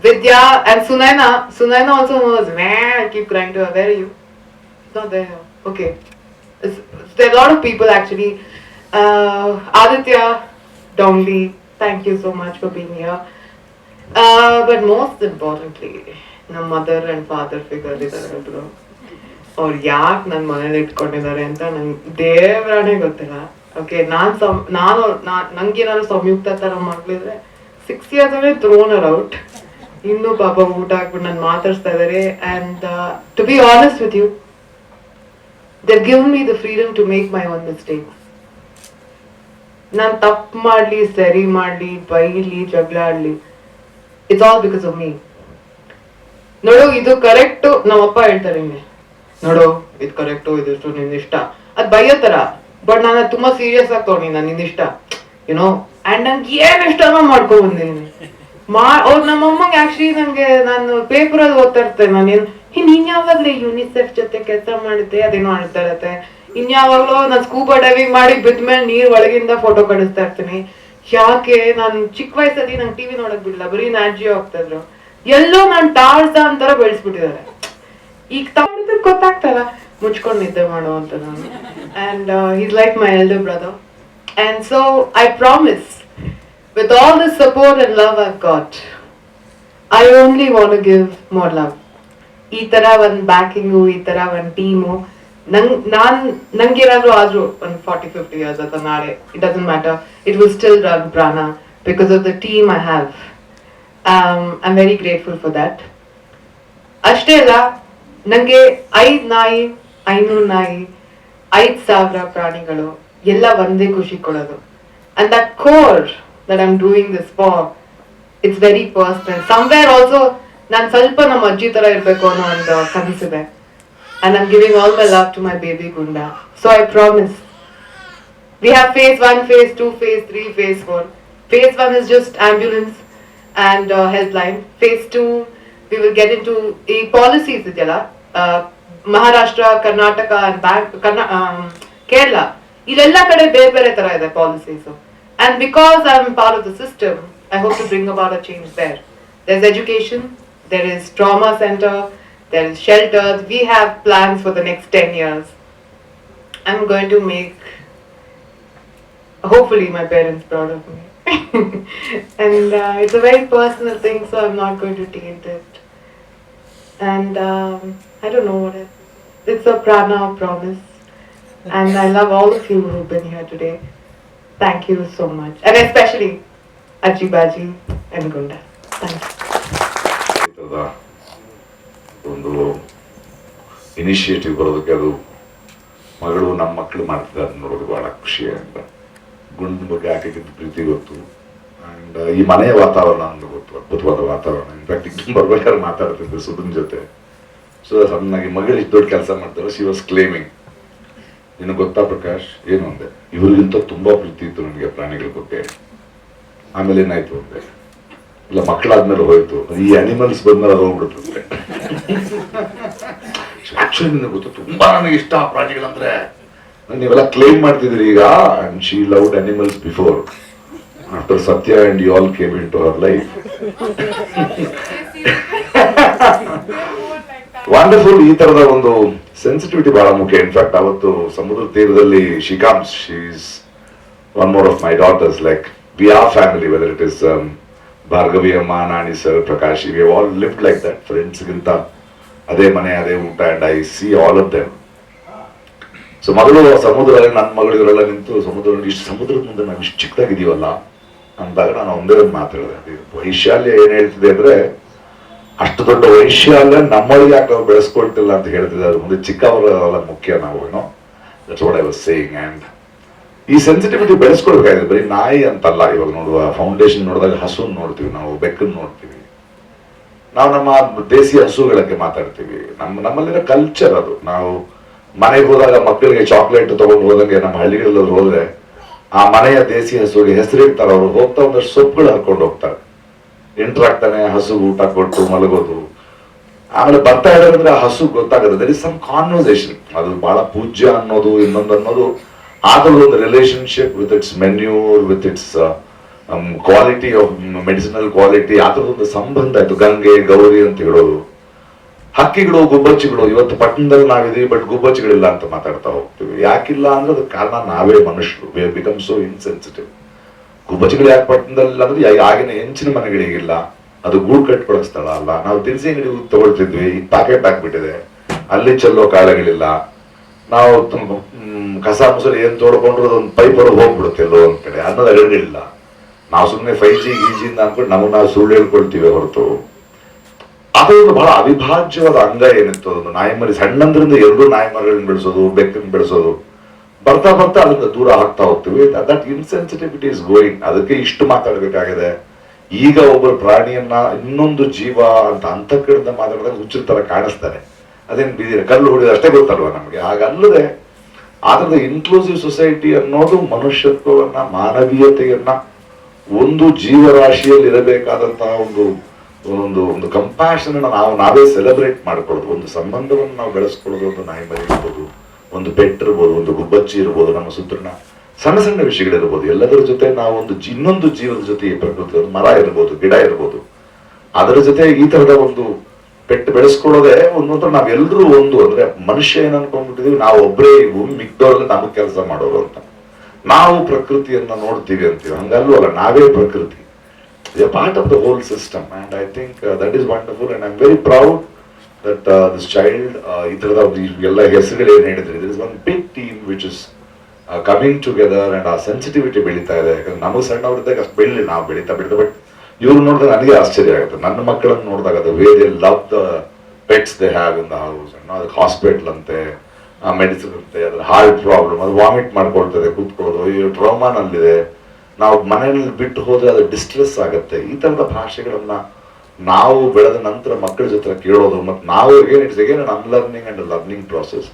Vidya and Sunaina. Sunaina also knows. Man, I keep crying to her. Where are you? It's not there. Okay. There are a lot of people actually. Aditya, Dongli, thank you so much for being here. But most importantly, my mother and father figure ಇದ್ದಾರೆ. ಅವ್ರು ಯಾಕೆ ನನ್ನ ಮನೇಲಿ ಇಟ್ಕೊಂಡಿದ್ದಾರೆ ಅಂತ ನಂಗೆ ದೇವರಾಣೆ ಗೊತ್ತಿಲ್ಲ. Okay, ನಂಗೇನಾದ್ರು ಸಂಯುಕ್ತ ತರ ಮಕ್ಳಿದ್ರೆ 6 years away thrown her out. ಇನ್ನೂ ಪಾಪ ಊಟ ಹಾಕ್ಬಿಟ್ಟು ನಾನು ಮಾತಾಡ್ಸ್ತಾ ಇದ್ದಾರೆ. And to be honest with you, they've given me the freedom to make my own mistakes. ನಾನು ತಪ್ಪು ಮಾಡ್ಲಿ, ಸರಿ ಮಾಡ್ಲಿ, ಬೈಲಿ, ಜಗಳ ಆಡ್ಲಿ, it's all because of me. ನೋಡು, ಇದು ಕರೆಕ್ಟು, ನಮ್ಮಪ್ಪ ಹೇಳ್ತಾರೆ ಹಿಂಗೆ, ನೋಡು ಇದು ಕರೆಕ್ಟು, ಇದಿಷ್ಟು ನಿನ್ ಇಷ್ಟ, ಅದ್ ಬೈಯೋ ತರ. ಬಟ್ ನಾನು ತುಂಬಾ ಸೀರಿಯಸ್ ಆಗಿ ತಗೊಂಡಿ, ನಾನು ನಿನ್ ಇಷ್ಟ ಯುನೋ. ಅಂಡ್ ನಂಗೆ ಏನ್ ಇಷ್ಟನೋ ಮಾಡ್ಕೊ ಬಂದಿದ್ದೀನಿ. ಅವ್ರು ನಮ್ಮಮ್ಮಂಗೆ ಆಕ್ಚುಲಿ ನಂಗೆ, ನಾನು ಪೇಪರಲ್ಲಿ ಓದ್ತಾ ಇರ್ತೇನೆ, ನಾನೇನು ನೀನ್ ಯಾವಾಗ್ಲೇ ಯುನಿಸೆಫ್ ಜೊತೆ ಕೆಲಸ ಮಾಡಿದ್ದೆ ಅದೇನೋ ಆಡ್ತಾ ಇರತ್ತೆ. ಇನ್ಯಾವಾಗ್ಲೂ ನಾನು ಸ್ಕೂಬಾ ಡೈವಿಂಗ್ ಮಾಡಿ ಬಿದ್ಮೇಲೆ ನೀರ್ ಒಳಗಿಂದ ಫೋಟೋ ಕಳಿಸ್ತಾ ಇರ್ತೀನಿ. ಯಾಕೆ? ನಾನು ಚಿಕ್ಕ ವಯಸ್ಸಲ್ಲಿ ನಂಗೆ ಟಿವಿ ನೋಡಕ್ ಬಿಡಲ್ಲ, ಬರೀ ನ್ಯಾಟ್ ಜಿಯೋ ಹೋಗ್ತಾ ಇದ್ರು. ಎಲ್ಲೋ ನಾನು ಟಾರ್ಜಾನ್ ತರ ಬೆಳೆಸ್ಬಿಟ್ಟಿದ್ದಾರೆ. ಈಗ ತಗೊಂಡಿದ್ದಕ್ಕೆ ಗೊತ್ತಾಗ್ತಲ್ಲ ಮುಚ್ಕೊಂಡು ನಿದ್ದೆ ಮಾಡೋ ಅಂತ ನಾನು. And he's like my elder brother. And so I promise, with all the support and love I've got, I only want to give more love. ಈ ತರ ಒಂದು ಬ್ಯಾಕಿಂಗು, ಈ ತರ ಒಂದು ಟೀಮು ನಂಗೇನಾದ್ರು ಆದ್ರೂ ಒಂದು 40-50 years ಅಥವಾ ನಾಳೆ, it doesn't matter, it will still run ಪ್ರಾಣ because of the team I have. I am very grateful for that. ಅಷ್ಟೇ ಅಲ್ಲ, ನಂಗೆ 5 ನಾಯಿ, 500 ನಾಯಿ, 5,000 ಪ್ರಾಣಿಗಳು ಎಲ್ಲ ಒಂದೇ ಖುಷಿ ಕೊಡೋದು. And that core that I am doing this for, it's very personal. Somewhere also ನಾನು ಸ್ವಲ್ಪ ನಮ್ಮ ಅಜ್ಜಿ ತರ ಇರ್ಬೇಕು ಅನ್ನೋ ಒಂದು ಕನಸಿದೆ. And I'm giving all my love to my baby Gunda. So I promise. We have phase 1, phase 2, phase 3, phase 4. Phase 1 is just ambulance and helpline. Phase 2, we will get into policies. Maharashtra, Karnataka and Kerala. Illella kade bere bere tara ide policies. And because I'm part of the system, I hope to bring about a change there. There's education, there is trauma center, there is shelters. We have plans for the next 10 years. I'm going to make, hopefully, my parents proud of me. And it's a very personal thing, so I'm not going to taint it. And I don't know what it is. It's a Praana promise. And I love all of you who've been here today. Thank you so much. And especially Aji Baji and Gunda. Thank you. ಒಂದು initiative ಬರೋದಕ್ಕೆ, ಅದು ಮಗಳು ನಮ್ಮ ಮಕ್ಕಳು ಮಾಡ್ತಿದ್ದಾರೆ ನೋಡೋದು ಭಾಳ ಖುಷಿ. ಅಂತ ಗುಂಡಿನ ಬಗ್ಗೆ ಆಕೆಗಿಂತ ಪ್ರೀತಿ ಗೊತ್ತು. ಆ್ಯಂಡ್ ಈ ಮನೆಯ ವಾತಾವರಣ ನಮ್ಗೆ ಗೊತ್ತು, ಅದ್ಭುತವಾದ ವಾತಾವರಣ. ಇನ್ಫ್ಯಾಕ್ಟ್ ಈಗ ಬರ್ಬೇಕಾದ್ರೆ ಮಾತಾಡ್ತಿದ್ದೆ ಸುಧನ್ ಜೊತೆ. ಸೊ ಸಣ್ಣಾಗಿ ಮಗಳು ಇಷ್ಟು ದೊಡ್ಡ ಕೆಲಸ ಮಾಡ್ತಾರೆ. ಶಿ ವಾಸ್ ಕ್ಲೇಮಿಂಗ್, ನಿನಗೆ ಗೊತ್ತಾ ಪ್ರಕಾಶ್ ಏನು ಅಂದೆ, ಇವ್ರಿಗಿಂತ ತುಂಬ ಪ್ರೀತಿ ಇತ್ತು ನನಗೆ ಪ್ರಾಣಿಗಳ ಬಗ್ಗೆ. ಆಮೇಲೆ ಏನಾಯ್ತು ಅಂದೆ, ಇಲ್ಲ ಮಕ್ಕಳಾದ್ಮೇಲೆ ಹೋಯ್ತು, ಈ ಅನಿಮಲ್ಸ್ ಬಂದ್ಮೇಲೆ ಅದು ಹೋಗ್ಬಿಡುತ್ತೆ. ಆಕ್ಚುಲಿ ನಿನಗೆ ಗೊತ್ತು, ತುಂಬಾ ನನಗೆ ಇಷ್ಟ ಪ್ರಾಣಿಗಳಂದ್ರೆ. ನೀವೆಲ್ಲ ಕ್ಲೇಮ್ ಮಾಡ್ತಿದ್ದೀರಿ ಈಗ. And she loved animals before, after Satya and you all came into our life. Wonderful. ಈ ತರದ ಒಂದು ಸೆನ್ಸಿಟಿವಿಟಿ ಬಹಳ ಮುಖ್ಯ. ಇನ್ಫ್ಯಾಕ್ಟ್ ಅವತ್ತು ಸಮುದ್ರ ತೀರದಲ್ಲಿ she comes, she is one more of my daughters. Like we are family, whether it is Bhargavi ಅಮ್ಮ, Nani sir, Prakash, we all lived like that. ಫ್ರೆಂಡ್ಸ್ಗಿಂತ ಅದೇ ಮನೆ, ಅದೇ ಊಟ. And I see all of them. So ಮಗಳು ಸಮುದ್ರದಲ್ಲಿ, ನನ್ನ ಮಗಳಿಗಳೆಲ್ಲ ನಿಂತು ಸಮುದ್ರದಲ್ಲಿ, ಇಷ್ಟು ಸಮುದ್ರದ ಮುಂದೆ ನಾವು ಇಷ್ಟು ಚಿಕ್ಕದಾಗಿದ್ದೀವಲ್ಲ ಅಂದಾಗ ನಾನು ಒಂದೇ ಒಂದು ಮಾತಾಡಿದೆ. ವೈಶಾಲ್ಯ ಏನ್ ಹೇಳ್ತಿದೆ ಅಂದ್ರೆ, ಅಷ್ಟು ದೊಡ್ಡ ವೈಶಾಲ್ಯ ನಮ್ಮೊಳಗೆ ಯಾಕೆ ನಾವು ಬೆಳೆಸ್ಕೊಳ್ತಿಲ್ಲ ಅಂತ ಹೇಳ್ತಿದ್ದೆ. ಅದ್ರ ಮುಂದೆ ಚಿಕ್ಕವರೆಲ್ಲ ಮುಖ್ಯ ನಾವು, ಏನೋ that's what I was saying. And ಈ ಸೆನ್ಸಿಟಿವಿಟಿ ಬೆಳೆಸ್ಕೊಳ್ಬೇಕಾಗಿದೆ. ಬರೀ ನಾಯಿ ಅಂತಲ್ಲ. ಇವಾಗ ನೋಡುವ ಫೌಂಡೇಶನ್ ನೋಡಿದಾಗ ಹಸುನ್ ನೋಡ್ತೀವಿ, ನಾವು ಬೆಕ್ಕನ್ನು ನೋಡ್ತೀವಿ, ನಾವು ನಮ್ಮ ದೇಸಿ ಹಸುಗಳಕ್ಕೆ ಮಾತಾಡ್ತೀವಿ. ನಮ್ಮಲ್ಲಿರೋ ಕಲ್ಚರ್ ಅದು. ನಾವು ಮನೆಗೆ ಹೋದಾಗ ಮಕ್ಕಳಿಗೆ ಚಾಕ್ಲೇಟ್ ತಗೊಂಡು ಹೋದಂಗೆ ನಮ್ಮ ಹಳ್ಳಿಗಳಲ್ಲಿ ಹೋದ್ರೆ ಆ ಮನೆಯ ದೇಸಿ ಹಸುಗೆ ಹೆಸರಿಡ್ತಾರೆ. ಅವರು ಹೋಗ್ತಾ ಒಂದಷ್ಟು ಸೊಪ್ಪುಗಳು ಹರ್ಕೊಂಡು ಹೋಗ್ತಾರೆ. ಎಂಟ್ರಾಗ್ತಾನೆ, ಹಸು ಊಟ ಕೊಟ್ಟು ಮಲಗೋದು. ಆಮೇಲೆ ಬರ್ತಾ ಇದ್ದಾರೆ ಆ ಹಸು ಗೊತ್ತಾಗುತ್ತೆ, ದರ್ ಇಸ್ ಸಮ್ ಕಾನ್ವರ್ಸೇಷನ್. ಅದು ಬಹಳ ಪೂಜ್ಯ ಅನ್ನೋದು, ಇನ್ನೊಂದು ಅನ್ನೋದು, ಆದ್ರೂ ಒಂದು relationship with its manure, with its quality of medicinal quality, ಆತರದೊಂದು ಸಂಬಂಧ ಆಯ್ತು. ಗಂಗೆ ಗೌರಿ ಅಂತ ಹೇಳೋದು. ಹಕ್ಕಿಗಳು, ಗುಬ್ಬಚ್ಚಿಗಳು, ಇವತ್ತು ಪಟ್ಟಣದಲ್ಲಿ ನಾವಿದೀವಿ, ಬಟ್ ಗುಬ್ಬಚ್ಚಿಗಳಿಲ್ಲ ಅಂತ ಮಾತಾಡ್ತಾ ಹೋಗ್ತೀವಿ. ಯಾಕಿಲ್ಲ ಅಂದ್ರೆ ಅದಕ್ಕೆ ಕಾರಣ ನಾವೇ ಮನುಷ್ಯರು. We have become so insensitive. ಗುಬ್ಬಚ್ಚಿಗಳು ಯಾಕೆ ಪಟ್ಟಣದಲ್ಲಿ ಅಂದ್ರೆ ಆಗಿನ ಹೆಂಚಿನ ಮನೆಗಳಿಗಿಲ್ಲ, ಅದು ಗೂಡು ಕಟ್ಕೊಳ್ಳೋ ಸ್ಥಳ ಅಲ್ಲ. ನಾವು ದಿನಸಿ ಅಂಗಡಿ ತಗೊಳ್ತಿದ್ವಿ, ಪ್ಯಾಕೆಟ್ ಹಾಕ್ಬಿಟ್ಟಿದೆ, ಅಲ್ಲಿ ಚೆಲ್ಲೋ ಕಾಲಗಳಿಲ್ಲ. ನಾವು ಕಸ ಮುಸಲಿ ಏನ್ ತೋಡ್ಕೊಂಡ್ರು ಅದೊಂದು ಪೈಪರು ಹೋಗ್ಬಿಡುತ್ತೆ ಎಲ್ಲೋ ಒಂದ್ ಕಡೆ, ಅನ್ನೋದು ಅರಿಗಳಿಲ್ಲ. ನಾವು ಸುಮ್ಮನೆ 5G ಗೀಜಿಂದ ಅನ್ಕೊಂಡು ನಮಗೆ ನಾವು ಸುಳ್ಳು ಹೇಳ್ಕೊಳ್ತೀವಿ ಹೊರತು, ಅದೊಂದು ಬಹಳ ಅವಿಭಾಜ್ಯವಾದ ಅಂಗ ಏನಿತ್ತು. ಅದೊಂದು ನಾಯಿಮರಿ, ಸಣ್ಣಂದ್ರಿಂದ 2 ನಾಯಿಮರಿಗಳನ್ನ ಬೆಳೆಸೋದು, ಬೆಕ್ಕನ್ನು ಬೆಳೆಸೋದು, ಬರ್ತಾ ಬರ್ತಾ ಅದರಿಂದ ದೂರ ಆಗ್ತಾ ಹೋಗ್ತೀವಿ. That insensitivity is going. ಅದಕ್ಕೆ ಇಷ್ಟು ಮಾತಾಡ್ಬೇಕಾಗಿದೆ. ಈಗ ಒಬ್ಬರು ಪ್ರಾಣಿಯನ್ನ ಇನ್ನೊಂದು ಜೀವ ಅಂತ ಅಂತಃಕರಣದ ಮಾತಾಡಿದಾಗ ಹುಚ್ಚರ ತರ ಕಾಣಿಸ್ತಾರೆ. ಅದೇನು ಬಿದ್ದಿರ ಕಲ್ಲು ಹೊಡಿದ ಅಷ್ಟೇ ಗೊತ್ತಲ್ವ ನಮಗೆ. ಹಾಗಲ್ಲದೆ ಆದ್ರದ ಇನ್ಕ್ಲೂಸಿವ್ ಸೊಸೈಟಿ ಅನ್ನೋದು ಮನುಷ್ಯತ್ವವನ್ನ, ಮಾನವೀಯತೆಯನ್ನ, ಒಂದು ಜೀವರಾಶಿಯಲ್ಲಿ ಇರಬೇಕಾದಂತಹ ಒಂದು ಒಂದು ಒಂದು ಕಂಪ್ಯಾಷನ್ ನಾವೇ ಸೆಲೆಬ್ರೇಟ್ ಮಾಡ್ಕೊಳ್ಳೋದು. ಒಂದು ಸಂಬಂಧವನ್ನು ನಾವು ಬೆಳೆಸ್ಕೊಳ್ಳೋದು. ಒಂದು ನಾಯಿ ಮರಿ ಇರ್ಬೋದು, ಒಂದು ಪೆಟ್ ಇರ್ಬೋದು, ಒಂದು ಗುಬ್ಬಚ್ಚಿ ಇರ್ಬೋದು, ನಮ್ಮ ಸುತ್ತಲಿನ ಸಣ್ಣ ಸಣ್ಣ ವಿಷಯಗಳಿರ್ಬೋದು. ಎಲ್ಲದರ ಜೊತೆ ನಾವು ಇನ್ನೊಂದು ಜೀವದ ಜೊತೆ ಈ ಪ್ರಕೃತಿ, ಒಂದು ಮರ ಇರ್ಬೋದು, ಗಿಡ ಇರ್ಬೋದು, ಅದರ ಜೊತೆ ಈ ತರದ ಒಂದು ಪೆಟ್ಟು ಬೆಳೆಸ್ಕೊಳ್ಳೋದೇ ಒಂದೊಂಥರ ನಾವೆಲ್ಲರೂ ಒಂದು ಅಂದ್ರೆ ಮನುಷ್ಯ ಏನ್ ಅನ್ಕೊಂಡ್ಬಿಟ್ಟಿದೀವಿ ನಾವು ಒಬ್ಬರೇ ಈ ಭೂಮಿ ಮಿಕ್ದವ್ರಲ್ಲಿ ನಮಗ್ ಕೆಲಸ ಮಾಡೋರು ಅಂತ. ನಾವು ಪ್ರಕೃತಿಯನ್ನ ನೋಡ್ತೀವಿ ಅಂತೀವಿ, ಹಂಗಲ್ವಲ್ಲ, ನಾವೇ ಪ್ರಕೃತಿ. Part of the whole system and I think that is wonderful and I am very proud that this child ಈ ತರದ ಎಲ್ಲ ಹೆಸರುಗಳು ಏನ್ ಹೇಳಿದ್ರಿ, this is one big team which is coming together and ಆ ಸೆನ್ಸಿಟಿವಿಟಿ ಬೆಳೀತಾ ಇದೆ. ಯಾಕಂದ್ರೆ ನಮಗೆ ಸಣ್ಣವರಿದ್ದಾಗ ಅಷ್ಟು ಬೆಳಿಲಿ, ನಾವು ಬೆಳೀತಾ ಬಟ್ ಇವ್ರು ನೋಡಿದಾಗ ನನಗೆ ಆಶ್ಚರ್ಯ ಆಗುತ್ತೆ. ನನ್ನ ಮಕ್ಕಳನ್ನು ನೋಡಿದಾಗ ಅದು way they love the pets they have in the house. ಅದಕ್ಕೆ ಹಾಸ್ಪಿಟಲ್ ಅಂತೆ, ಮೆಡಿಸಿನ್ ಅಂತೆ, ಅದ್ರ ಹಾರ್ಟ್ ಪ್ರಾಬ್ಲಮ್, ಅದು ವಾಮಿಟ್ ಮಾಡ್ಕೊಳ್ತದೆ ಕೂತ್ಕೊಳ್ಳೋದು, ಈ ಟ್ರೋಮಾನಲ್ಲಿದೆ, ನಾವು ಮನೆಯಲ್ಲಿ ಬಿಟ್ಟು ಹೋದ್ರೆ ಅದು ಡಿಸ್ಟ್ರೆಸ್ ಆಗುತ್ತೆ. ಈ ತರದ ಭಾಷೆಗಳನ್ನ ನಾವು ಬೆಳೆದ ನಂತರ ಮಕ್ಕಳ ಜೊತೆ ಕೇಳೋದು, ಮತ್ತು ನಾವು it's again an unlearning and learning process.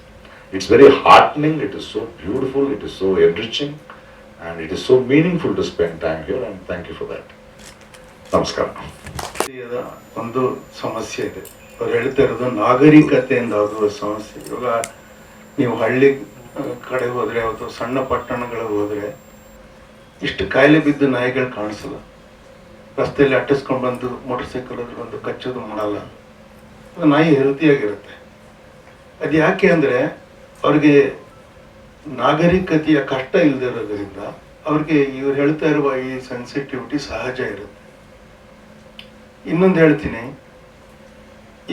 It's very heartening, it is so beautiful, it is so enriching, and it is so meaningful to spend time here, and thank you for that. ನಮಸ್ಕಾರ. ಒಂದು ಸಮಸ್ಯೆ ಇದೆ, ಅವ್ರು ಹೇಳ್ತಾ ಇರೋದು ನಾಗರಿಕತೆಯಿಂದ ಆಗುವ ಸಮಸ್ಯೆ. ಇವಾಗ ನೀವು ಹಳ್ಳಿ ಕಡೆ ಹೋದ್ರೆ ಅಥವಾ ಸಣ್ಣ ಪಟ್ಟಣಗಳಿಗೆ ಹೋದ್ರೆ ಇಷ್ಟು ಕಾಯಿಲೆ ಬಿದ್ದು ನಾಯಿಗಳು ಕಾಣಿಸಲ್ಲ. ರಸ್ತೆಯಲ್ಲಿ ಅಟ್ಟಿಸ್ಕೊಂಡು ಬಂದು ಮೋಟರ್ ಸೈಕಲ್ ಬಂದು ಕಚ್ಚೋದು ಮಾಡಲ್ಲ. ನಾಯಿ ಹೆಲ್ತಿಯಾಗಿರುತ್ತೆ. ಅದು ಯಾಕೆ ಅಂದರೆ ಅವ್ರಿಗೆ ನಾಗರಿಕತೆಯ ಕಷ್ಟ ಇಲ್ಲದಿರೋದ್ರಿಂದ ಅವ್ರಿಗೆ ಇವ್ರು ಹೇಳ್ತಾ ಇರುವ ಈ ಸೆನ್ಸಿಟಿವಿಟಿ ಸಹಜ ಇರುತ್ತೆ. ಇನ್ನೊಂದು ಹೇಳ್ತೀನಿ,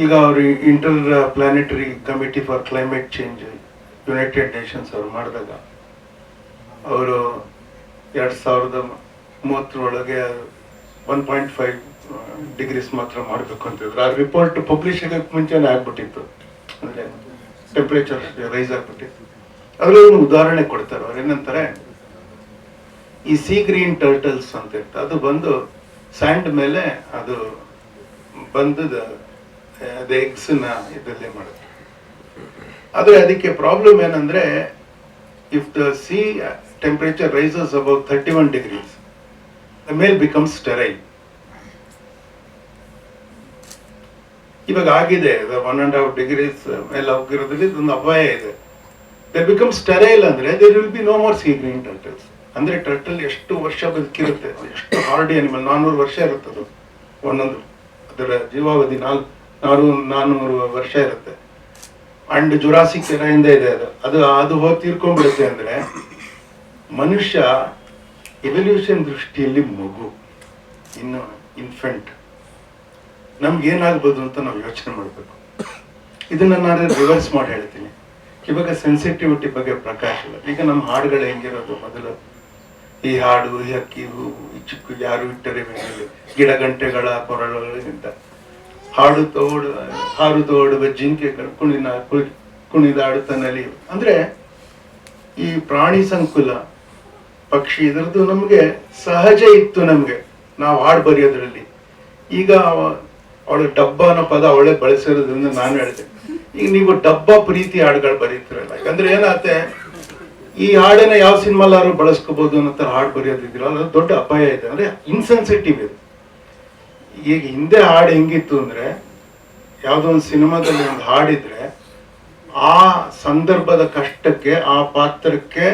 ಈಗ ಅವರು inter planetary committee for climate change United Nations ಅವರು ಮಾಡಿದಾಗ ಅವರು 2030 1.5 ಡಿಗ್ರೀಸ್ ಮಾತ್ರ ಮಾಡಬೇಕು ಅಂತಿದ್ರು. ಆ ರಿಪೋರ್ಟ್ ಪಬ್ಲಿಷ್ ಆಗಕ್ಕೆ ಮುಂಚೆನೇ ಆಗ್ಬಿಟ್ಟಿತ್ತು, ಅಂದರೆ ಟೆಂಪ್ರೇಚರ್ ರೈಸ್ ಆಗ್ಬಿಟ್ಟಿತ್ತು. ಅದರಲ್ಲಿ ಒಂದು ಉದಾಹರಣೆ ಕೊಡ್ತಾರೆ. ಅವ್ರು ಏನಂತಾರೆ, ಈ ಸೀ ಗ್ರೀನ್ ಟರ್ಟಲ್ಸ್ ಅಂತ ಇರ್ತದೆ, ಅದು ಬಂದು ಸ್ಯಾಂಡ್ ಮೇಲೆ ಅದು ಬಂದು ಅದು ಎಗ್ಸ್ನ ಇದರಲ್ಲಿ ಮಾಡುತ್ತೆ. ಆದರೆ ಅದಕ್ಕೆ ಪ್ರಾಬ್ಲಮ್ ಏನಂದ್ರೆ, if the sea temperature rises about 31 degrees, the male becomes sterile. ಇವಾಗ ಆಗಿದೆ 1.5 degrees ಮೇಲೆ ಹೋಗಿರೋದ್ರಲ್ಲಿ ಇದೊಂದು ಅಪಾಯ ಇದೆ. ದೇ ಬಿಕಮ್ ಸ್ಟೆರೈಲ್ ಅಂದ್ರೆ there will be no more sea green turtles. ಅಂದ್ರೆ ಟರ್ಟಲ್ ಎಷ್ಟು ವರ್ಷ ಬದುಕಿರುತ್ತೆ, ಎಷ್ಟು ಹಾರ್ಡಿ ಅನಿಮಲ್, 400 ವರ್ಷ ಇರುತ್ತೆ ಅದು ಒಂದೊಂದು, ಅದರ ಜೀವಾವಧಿ 400 ವರ್ಷ ಇರುತ್ತೆ. ಅಂಡ್ ಜುರಾಸಿಕ್ ಎರಾಯಿಂದ ಇದೆ ಅದು ಹೋಗಿ ತೀರ್ಕೊಂಡ್ಬಿಡುತ್ತೆ. ಅಂದ್ರೆ ಮನುಷ್ಯ ಎವಲ್ಯೂಷನ್ ದೃಷ್ಟಿಯಲ್ಲಿ ಮಗು, ಇನ್ನು ಇನ್ಫೆಂಟ್, ನಮ್ಗೆ ಏನಾಗ್ಬೋದು ಅಂತ ನಾವು ಯೋಚನೆ ಮಾಡಬೇಕು. ಇದನ್ನ ನಾನು ರಿವರ್ಸ್ ಮಾಡಿ ಹೇಳ್ತೀನಿ. ಇವಾಗ ಸೆನ್ಸಿಟಿವಿಟಿ ಬಗ್ಗೆ ಪ್ರಕಾಶ್ ಇಲ್ಲ. ಈಗ ನಮ್ಮ ಹಾಡುಗಳು ಹೆಂಗಿರೋದು, ಮೊದಲು ಈ ಹಾಡು, ಈ ಹಕ್ಕಿ, ಹೂವು, ಈ ಚಿಕ್ಕು ಯಾರು ಇಟ್ಟರೆ ಮೇಲೆ ಗಿಡ ಗಂಟೆಗಳ ಕೊರಳುಗಳಿಂದ ಹಾಡು ತೋಡುವ ಜಿಂಕೆಗಳು ಕುಣಿದಾಡುತ್ತ ನಲಿಯು. ಅಂದ್ರೆ ಈ ಪ್ರಾಣಿ ಸಂಕುಲ, ಪಕ್ಷಿ, ಇದರದ್ದು ನಮ್ಗೆ ಸಹಜ ಇತ್ತು. ನಮ್ಗೆ ನಾವು ಹಾಡು ಬರೆಯೋದ್ರಲ್ಲಿ ಈಗ ಅವಳು ಡಬ್ಬ ಅನ್ನೋ ಪದ ಅವಳೆ ಬಳಸಿರೋದ್ರಿಂದ ನಾನು ಹೇಳಿದೆ. ಈಗ ನೀವು ಡಬ್ಬ ಪ್ರೀತಿ ಹಾಡುಗಳು ಬರೀತಿರಲ್ಲ. ಯಾಕಂದ್ರೆ ಏನಾಗುತ್ತೆ, ಈ ಹಾಡನ್ನ ಯಾವ ಸಿನಿಮಾಲಾರು ಬಳಸ್ಕೋಬಹುದು ಅನ್ನೋ ಹಾಡು ಬರೆಯೋದಿದ್ರಲ್ಲ, ಅದು ದೊಡ್ಡ ಅಪಾಯ ಇದೆ. ಅಂದ್ರೆ ಇನ್ಸೆನ್ಸಿಟಿವ್ ಇದೆ. ಈಗ ಹಿಂದೆ ಹಾಡು ಹೆಂಗಿತ್ತು ಅಂದ್ರೆ, ಯಾವುದೋ ಒಂದು ಸಿನಿಮಾದಲ್ಲಿ ಒಂದು ಹಾಡಿದ್ರೆ ಆ ಸಂದರ್ಭದ ಕಷ್ಟಕ್ಕೆ, ಆ ಪಾತ್ರಕ್ಕೆ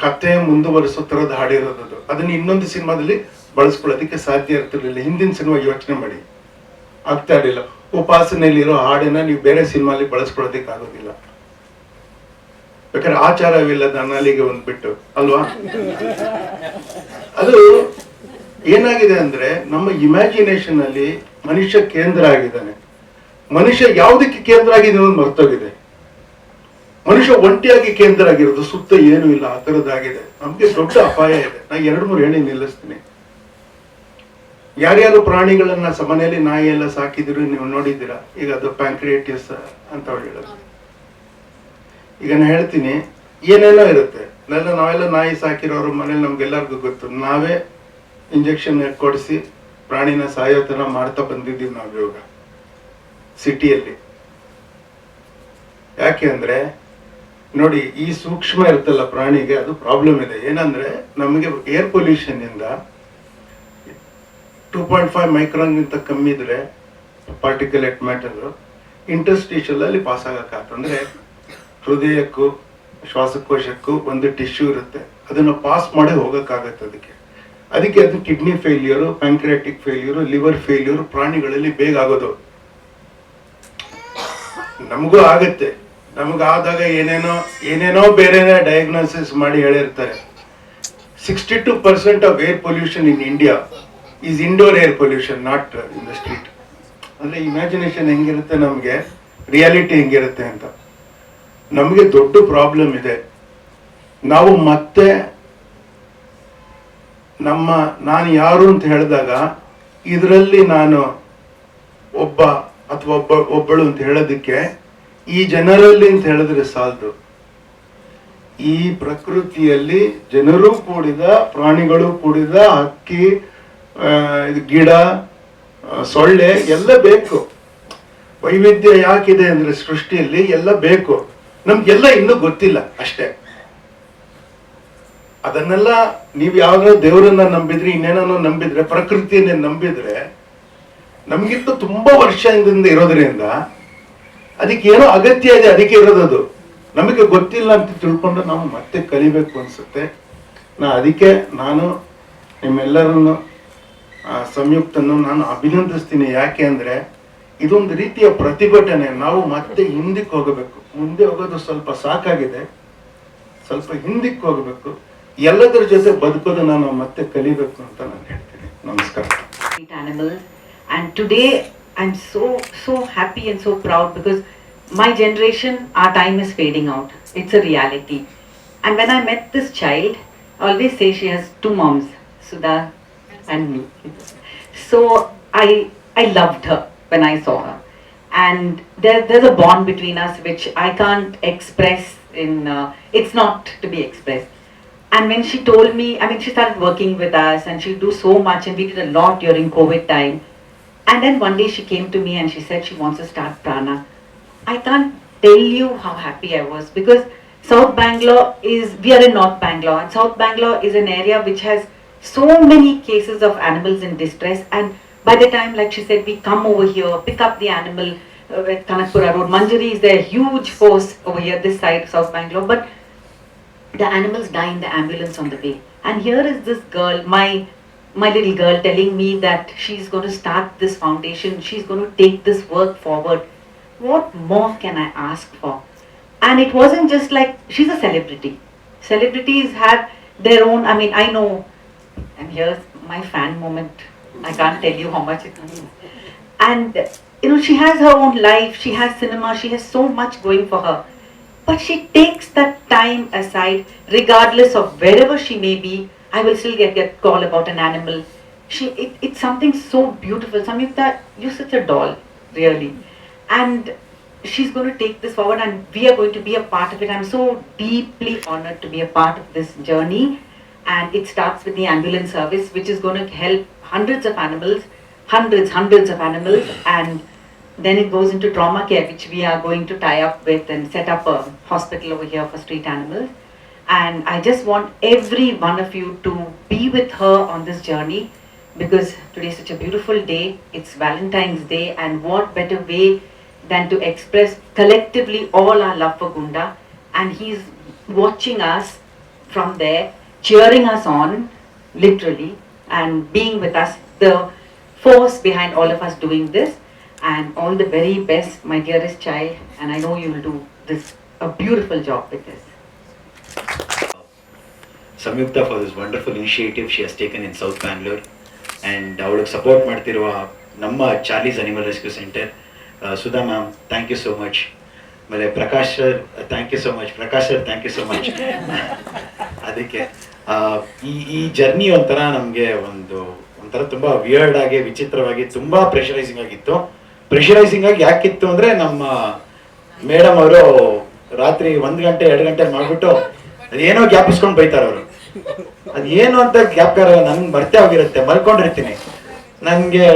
ಕಥೆ ಮುಂದುವರಿಸೋ ತರದ ಹಾಡಿರೋದು. ಅದನ್ನ ಇನ್ನೊಂದು ಸಿನಿಮಾದಲ್ಲಿ ಬಳಸ್ಕೊಳ್ಳೋದಕ್ಕೆ ಸಾಧ್ಯ ಇರ್ತಿರ್ಲಿಲ್ಲ. ಹಿಂದಿನ ಸಿನಿಮಾ ಯೋಚನೆ ಮಾಡಿ, ಆಗ್ತಾ ಇರಲಿಲ್ಲ. ಉಪಾಸನೆಯಲ್ಲಿರೋ ಹಾಡನ್ನ ನೀವು ಬೇರೆ ಸಿನಿಮಾಲಿ ಬಳಸ್ಕೊಳ್ಳೋದಕ್ಕೆ ಆಗೋದಿಲ್ಲ. ಬೇಕಾದ್ರೆ ಆಚಾರವಿಲ್ಲದ ನಾಲಿಗೆ ಒಂದು ಬಿಟ್ಟು ಅಲ್ವಾ. ಅದು ಏನಾಗಿದೆ ಅಂದ್ರೆ, ನಮ್ಮ ಇಮ್ಯಾಜಿನೇಷನ್ ಅಲ್ಲಿ ಮನುಷ್ಯ ಕೇಂದ್ರ ಆಗಿದ್ದಾನೆ. ಮನುಷ್ಯ ಯಾವುದಕ್ಕೆ ಕೇಂದ್ರ ಆಗಿದೆ ಅನ್ನೋದು ಮರ್ತೋಗಿದೆ. ಮನುಷ್ಯ ಒಂಟಿಯಾಗಿ ಕೇಂದ್ರ ಆಗಿರೋದು, ಸುತ್ತ ಏನು ಇಲ್ಲ, ಆ ತರದಾಗಿದೆ. ನಮ್ಗೆ ದೊಡ್ಡ ಅಪಾಯ ಇದೆ. ನಾ 2-3 ಹೇಳಿ ನಿಲ್ಲಿಸ್ತೀನಿ. ಯಾರ್ಯಾರು ಪ್ರಾಣಿಗಳನ್ನ ಮನೆಯಲ್ಲಿ ನಾಯಿ ಎಲ್ಲ ಸಾಕಿದ್ರು ನೀವು ನೋಡಿದ್ದೀರಾ. ಈಗ ಅದು ಪ್ಯಾಂಕ್ರಿಯೇಟಿಸ್ ಅಂತ ಹೇಳೋದು. ಈಗ ನಾನು ಹೇಳ್ತೀನಿ, ಏನೇನೋ ಇರುತ್ತೆ. ನಾವೆಲ್ಲ ನಾಯಿ ಸಾಕಿರೋರು ಮನೇಲಿ ನಮ್ಗೆಲ್ಲರಿಗೂ ಗೊತ್ತು. ನಾವೇ ಇಂಜೆಕ್ಷನ್ ಕೊಡಿಸಿ ಪ್ರಾಣಿನ ಸಾಯೋ ತರ ಮಾಡ್ತಾ ಬಂದಿದ್ದೀವಿ ನಾವು ಇವಾಗ ಸಿಟಿಯಲ್ಲಿ. ಯಾಕೆ ಅಂದ್ರೆ ನೋಡಿ, ಈ ಸೂಕ್ಷ್ಮ ಇರ್ತಲ್ಲ ಪ್ರಾಣಿಗೆ, ಅದು ಪ್ರಾಬ್ಲಮ್ ಇದೆ. ಏನಂದ್ರೆ ನಮಗೆ ಏರ್ ಪೊಲ್ಯೂಷನ್ ಇಂದ 2.5 ಮೈಕ್ರಾನ್ ಗಿಂತ ಕಮ್ಮಿ ಇದ್ರೆ ಪಾರ್ಟಿಕ್ಯುಲೇಟ್ ಮ್ಯಾಟರ್ ಇಂಟರ್ಸ್ಟಿಷಿಯಲ್ ಅಲ್ಲಿ ಪಾಸ್ ಆಗಕ್ಕಾಗ್ತದೆ. ಅಂದ್ರೆ ಹೃದಯಕ್ಕೂ ಶ್ವಾಸಕೋಶಕ್ಕೂ ಒಂದು ಟಿಶ್ಯೂ ಇರುತ್ತೆ, ಅದನ್ನ ಪಾಸ್ ಮಾಡಿ ಹೋಗಕ್ಕಾಗತ್ತೆ. ಅದಕ್ಕೆ ಅದಕ್ಕೆ ಅದು kidney failure, pancreatic failure, liver failure ಪ್ರಾಣಿಗಳಲ್ಲಿ ಬೇಗ ಆಗೋದು. ನಮಗೂ ಆಗತ್ತೆ. ನಮಗಾದಾಗ ಏನೇನೋ ಬೇರೆ ಡಯಾಗ್ನೋಸಿಸ್ ಮಾಡಿ ಹೇಳಿರ್ತಾರೆ. 62% of air pollution in India is indoor air pollution, not in the street. ಅಂದ್ರೆ ಇಮ್ಯಾಜಿನೇಷನ್ ಹೆಂಗಿರುತ್ತೆ ನಮಗೆ, ರಿಯಾಲಿಟಿ ಹೆಂಗಿರುತ್ತೆ ಅಂತ. ನಮಗೆ ದೊಡ್ಡ ಪ್ರಾಬ್ಲಮ್ ಇದೆ. ನಾವು ಮತ್ತೆ ನಾನು ಯಾರು ಅಂತ ಹೇಳಿದಾಗ ಇದರಲ್ಲಿ ನಾನು ಒಬ್ಬ ಅಥವಾ ಒಬ್ಬಳು ಅಂತ ಹೇಳೋದಕ್ಕೆ ಈ ಜನರಲ್ಲಿ ಅಂತ ಹೇಳಿದ್ರೆ ಸಾಲದು. ಈ ಪ್ರಕೃತಿಯಲ್ಲಿ ಜನರು ಕೂಡಿದ, ಪ್ರಾಣಿಗಳು ಕೂಡಿದ, ಹಕ್ಕಿ, ಗಿಡ, ಸೊಳ್ಳೆ ಎಲ್ಲ ಬೇಕು. ವೈವಿಧ್ಯ ಯಾಕಿದೆ ಅಂದ್ರೆ ಸೃಷ್ಟಿಯಲ್ಲಿ ಎಲ್ಲ ಬೇಕು. ನಮ್ಗೆಲ್ಲ ಇನ್ನೂ ಗೊತ್ತಿಲ್ಲ ಅಷ್ಟೇ. ಅದನ್ನೆಲ್ಲ ನೀವು ಯಾವ್ದಾದ್ರು ದೇವರನ್ನ ನಂಬಿದ್ರೆ, ಇನ್ನೇನೋ ನಂಬಿದ್ರೆ, ಪ್ರಕೃತಿಯನ್ನೇ ನಂಬಿದ್ರೆ, ನಮ್ಗಿಂತ ತುಂಬಾ ವರ್ಷದಿಂದ ಇರೋದ್ರಿಂದ ಅದಕ್ಕೆ ಏನೋ ಅಗತ್ಯ ಇದೆ, ಅದಕ್ಕೆ ಇರೋದದು. ನಮಗೆ ಗೊತ್ತಿಲ್ಲ ಅಂತ ತಿಳ್ಕೊಂಡು ನಾವು ಮತ್ತೆ ಕಲಿಬೇಕು ಅನ್ಸುತ್ತೆ. ಅದಕ್ಕೆ ನಾನು ನಿಮ್ಮೆಲ್ಲರನ್ನು, ಸಂಯುಕ್ತನ್ನು ನಾನು ಅಭಿನಂದಿಸ್ತೀನಿ. ಯಾಕೆ ಅಂದ್ರೆ ಇದೊಂದು ರೀತಿಯ ಪ್ರತಿಭಟನೆ. ನಾವು ಮತ್ತೆ ಹಿಂದಕ್ಕೆ ಹೋಗಬೇಕು. ಮುಂದೆ ಹೋಗೋದು ಸ್ವಲ್ಪ ಸಾಕಾಗಿದೆ, ಸ್ವಲ್ಪ ಹಿಂದಕ್ಕೆ ಹೋಗಬೇಕು. ಎಲ್ಲದರ ಜೊತೆ ಬದುಕೋದನ್ನ ನಾವು ಮತ್ತೆ ಕಲಿಬೇಕು ಅಂತ ನಾನು ಹೇಳ್ತೀನಿ. ನಮಸ್ಕಾರ. Animals, and today I'm so happy and so proud because my generation, our time is fading out. It's a reality. And when I met this child, I always say she has two moms, Sudha and me. So I loved her when I saw her, and there's a bond between us which I can't express in. It's not to be expressed. And when she told me, I mean, she started working with us and she'll do so much, and we did a lot during COVID time. And then one day she came to me and she said she wants to start Praana. I can't tell you how happy I was, because South Bangalore we are in North Bangalore, and South Bangalore is an area which has so many cases of animals in distress. And by the time, like she said, we come over here, pick up the animal at Kanakpura Road. Manjari is there, huge force over here, this side, South Bangalore. But the animals die in the ambulance on the way. And here is this girl, my little girl, telling me that she's going to start this foundation, she's going to take this work forward. What more can I ask for? And it wasn't just like, she's a celebrity. Celebrities have their own, I mean, I know, and here's my fan moment. I can't tell you how much it means. And, she has her own life, she has cinema, she has so much going for her. But she takes that time aside, regardless of wherever she may be. I will still get call about an animal. It's something so beautiful. Samyukta, you're such a doll, really. And she's going to take this forward, and we are going to be a part of it. I'm so deeply honored to be a part of this journey. And it starts with the ambulance service, which is going to help hundreds of animals, hundreds of animals. And then it goes into trauma care, which we are going to tie up with and set up a hospital over here for street animals. And I just want every one of you to be with her on this journey, because today is such a beautiful day. It's Valentine's Day, and what better way than to express collectively all our love for Gunda. And he's watching us from there, cheering us on, literally, and being with us, the force behind all of us doing this. And all the very best, my dearest child, and I know you will do a beautiful job with this. Samyukta for this wonderful initiative she has taken in South Bangalore, and ಅವಳಿಗೆ support ಮಾಡ್ತಿರುವ ನಮ್ಮ Charlie's animal rescue centre, Sudha ma'am thank you so much. ಆಮೇಲೆ Prakash sir thank you so much. Prakash sir thank you so much. ಅದಕ್ಕೆ ಈ journey ಒಂಥರ ನಮಗೆ ಒಂಥರ ತುಂಬ ವಿಯರ್ಡ್ ಆಗಿ, ವಿಚಿತ್ರವಾಗಿ, ತುಂಬ ಪ್ರೆಷರೈಸಿಂಗ್ ಆಗಿತ್ತು. ಪ್ರೆಷರೈಸಿಂಗ್ ಆಗಿ ಯಾಕಿತ್ತು ಅಂದರೆ, ನಮ್ಮ ಮೇಡಮ್ ಅವರು ರಾತ್ರಿ 1 ಗಂಟೆ 2 ಗಂಟೆ ಮಾಡಿಬಿಟ್ಟು ಅದೇನೋ ಜ್ಞಾಪಿಸ್ಕೊಂಡು ಬೈತಾರೆ ಅವರು. ಅದೇನು ಅಂತ ಜ್ಞಾಪಕ ನನ್ಗೆ ಮರ್ತೇ ಹೋಗಿರುತ್ತೆ, ಮಲ್ಕೊಂಡಿರ್ತೀನಿ. ನನಗೆ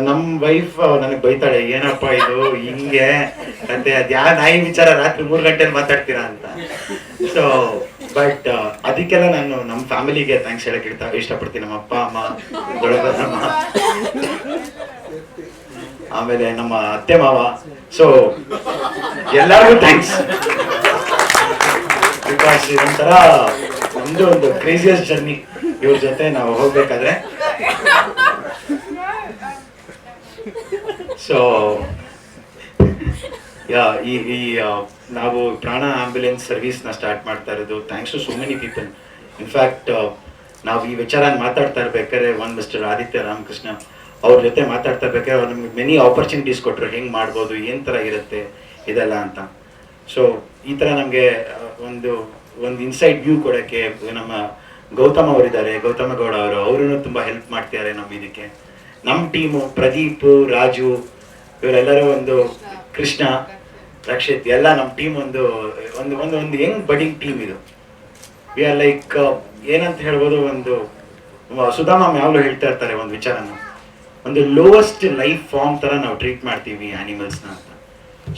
ನಮ್ಮ ವೈಫ್ ನನಗೆ ಬೈತಾಳೆ, ಏನಪ್ಪ ಇದು ಹಿಂಗೆ ಮತ್ತೆ ಅದ್ಯಾ ನಾಯಿ ವಿಚಾರ ರಾತ್ರಿ 3 ಗಂಟೆಲಿ ಮಾತಾಡ್ತೀರಾ ಅಂತ. ಸೊ ಬಟ್ ಅದಕ್ಕೆಲ್ಲ ನಾನು ನಮ್ಮ ಫ್ಯಾಮಿಲಿಗೆ ಥ್ಯಾಂಕ್ಸ್ ಹೇಳಕ್ಕೆ ಇಷ್ಟಪಡ್ತೀನಿ. ನಮ್ಮ ಅಪ್ಪ ಅಮ್ಮ, ದೊಡ್ಡಮ್ಮ, ಆಮೇಲೆ ನಮ್ಮ ಅತ್ತೆ ಮಾವ. ಸೊ ಎಲ್ಲರಿಗೂ ಥ್ಯಾಂಕ್ಸ್, ಬಿಕಾಸ್ ಇದೊಂಥರ ನಮ್ದು ಒಂದು ಕ್ರೇಜಿಯಸ್ಟ್ ಜರ್ನಿ. ಇವ್ರ ಜೊತೆ ನಾವು ಹೋಗ್ಬೇಕಾದ್ರೆ ಸೊ ಈ ನಾವು ಪ್ರಾಣ ಆಂಬ್ಯುಲೆನ್ಸ್ ಸರ್ವಿಸ್ನ ಸ್ಟಾರ್ಟ್ ಮಾಡ್ತಾ ಇರೋದು thanks to so many people. In fact ನಾವು ಈ ವಿಚಾರ ಮಾತಾಡ್ತಾ ಇರ್ಬೇಕಾದ್ರೆ ಮಿಸ್ಟರ್ ಆದಿತ್ಯ ರಾಮಕೃಷ್ಣ ಅವ್ರ ಜೊತೆ ಮಾತಾಡ್ತಾ ಇರ್ಬೇಕಾದ್ರೆ ಅವ್ರು ನಮ್ಗೆ ಮೆನಿ ಆಪರ್ಚುನಿಟೀಸ್ ಕೊಟ್ಟರು, ಹೆಂಗೆ ಮಾಡ್ಬೋದು, ಏನು ಥರ ಇರುತ್ತೆ ಇದೆಲ್ಲ ಅಂತ. ಸೊ ಈ ಥರ ನಮಗೆ ಒಂದು ಇನ್ಸೈಡ್ ವ್ಯೂ ಕೊಡೋಕ್ಕೆ ನಮ್ಮ ಗೌತಮ್ ಅವರಿದ್ದಾರೆ, ಗೌತಮ ಗೌಡ ಅವರು ತುಂಬ ಹೆಲ್ಪ್ ಮಾಡ್ತಿದ್ದಾರೆ ನಮ್ಮ ಇದಕ್ಕೆ. ನಮ್ಮ ಟೀಮು ಪ್ರದೀಪ್, ರಾಜು ಇವರೆಲ್ಲರೂ ಕೃಷ್ಣ, ರಕ್ಷಿತ್ ಎಲ್ಲ ನಮ್ಮ ಟೀಮ್ ಒಂದು ಯಂಗ್ ಬಡಿಂಗ್ ಟೀಮ್ ಇದು. ವಿ ಆರ್ ಲೈಕ್ ಏನಂತ ಹೇಳ್ಬೋದು, ಸುಧಾ ಮ್ಯಾಮ್ ಯಾವಾಗಲೂ ಹೇಳ್ತಾ ಇರ್ತಾರೆ ಒಂದು ವಿಚಾರನ, ಒಂದು ಲೋವೆಸ್ಟ್ ಲೈಫ್ ಫಾರ್ಮ್ ಥರ ನಾವು ಟ್ರೀಟ್ ಮಾಡ್ತೀವಿ ಆ್ಯನಿಮಲ್ಸ್ನ ಅಂತ.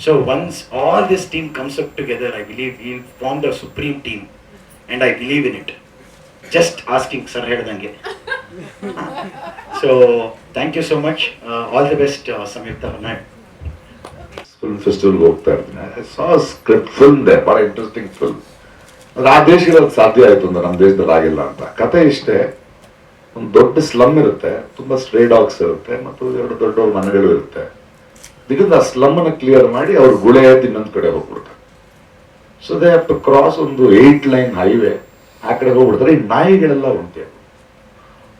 So once all this team comes up together, I believe will form the supreme team and I believe in it. Just asking sir ಹೇಳ್ದಂಗೆ. So thank you so much, all the best Samyukta Hornad. Film ಫೆಸ್ಟಿವಲ್ಗೆ ಹೋಗ್ತಾ ಇರ್ತೀನಿ. I saw script film they, ಭಾಳ interesting film. ಅಂದ್ರೆ ಆ ದೇಶಗಳಲ್ಲಿ ಸಾಧ್ಯ ಆಯ್ತು ಅಂದ್ರೆ ನಮ್ಮ ದೇಶದಲ್ಲಿ ಆಗಿಲ್ಲ ಅಂತ. ಕತೆ ಇಷ್ಟೇ, ಒಂದು ದೊಡ್ಡ ಸ್ಲಮ್ ಇರುತ್ತೆ, ತುಂಬಾ ಸ್ಟ್ರೇ ಡಾಗ್ಸ್ ಇರುತ್ತೆ ಮತ್ತು 2 ದೊಡ್ಡ ಮನೆಗಳು ಇರುತ್ತೆ. ಇದರಿಂದ ಆ ಸ್ಲಮ್ ಅನ್ನ ಕ್ಲಿಯರ್ ಮಾಡಿ ಅವ್ರು ಗುಳೆ ಇನ್ನೊಂದು ಕಡೆ ಹೋಗ್ಬಿಡ್ತಾರೆ. So they have to cross ಒಂದು 8 ಲೈನ್ ಹೈವೇ, ಆ ಕಡೆ ಹೋಗ್ಬಿಡ್ತಾರೆ. ಈ ನಾಯಿಗಳೆಲ್ಲ ಉಂಟೆ.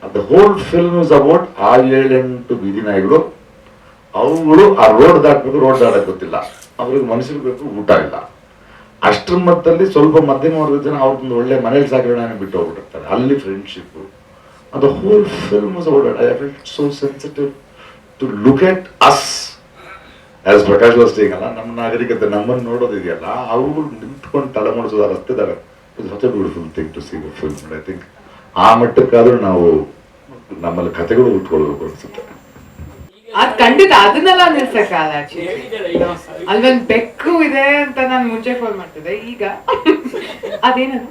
The whole film is about ಆ 7-8 ಬೀದಿ ನಾಯಿಗಳು. ಅವುಗಳು ಆ ರೋಡ್ ದಾಟ್ಬೇಕು, ರೋಡ್ ದಾಟಕ್ ಗೊತ್ತಿಲ್ಲ, ಅವ್ರಿಗೆ ಮನುಷ್ಯರು ಬೇಕು, ಊಟ ಇಲ್ಲ. ಅಷ್ಟರ ಮಟ್ಟದಲ್ಲಿ ಸ್ವಲ್ಪ ಮಧ್ಯಮ ವರ್ಗದ ಜನ ಅವ್ರದ್ದು ಒಳ್ಳೆ ಮನೇಲಿ ಸಾಕಣೆ ಬಿಟ್ಟು ಹೋಗ್ಬಿಟ್ಟಿರ್ತಾರೆ. ಅಲ್ಲಿ friendship, the whole film was about it. I felt so sensitive to look at us, as Prakash was saying, ನಮ್ಮ ನಾಗರಿಕತೆ ನಮ್ಮನ್ನು ನೋಡೋದಿದೆಯಲ್ಲ, ಅವರು ನಿಂತ್ಕೊಂಡು ತಲೆ ಮಾಡಿಸೋದು ರಸ್ತೆದಾಗ. It's such a beautiful thing to see the film. I think ಆ ಮಟ್ಟಕ್ಕಾದ್ರೂ ನಾವು ನಮ್ಮಲ್ಲಿ ಕಥೆಗಳು ಉಟ್ಕೊಳ್ಬೇಕು ಅನ್ಸುತ್ತೆ. ಅದ್ ಖಂಡಿತ ಅದನ್ನೆಲ್ಲ ನಿಲ್ಸಕ್ಕಾಗಲ್ಲ. ಅಲ್ಲೊಂದ್ ಬೆಕ್ಕು ಇದೆ ಅಂತ ನಾನು ಮುಂಚೆ ಫೋನ್ ಮಾಡ್ತಿದ್ದೆ, ಈಗ ಅದೇನದು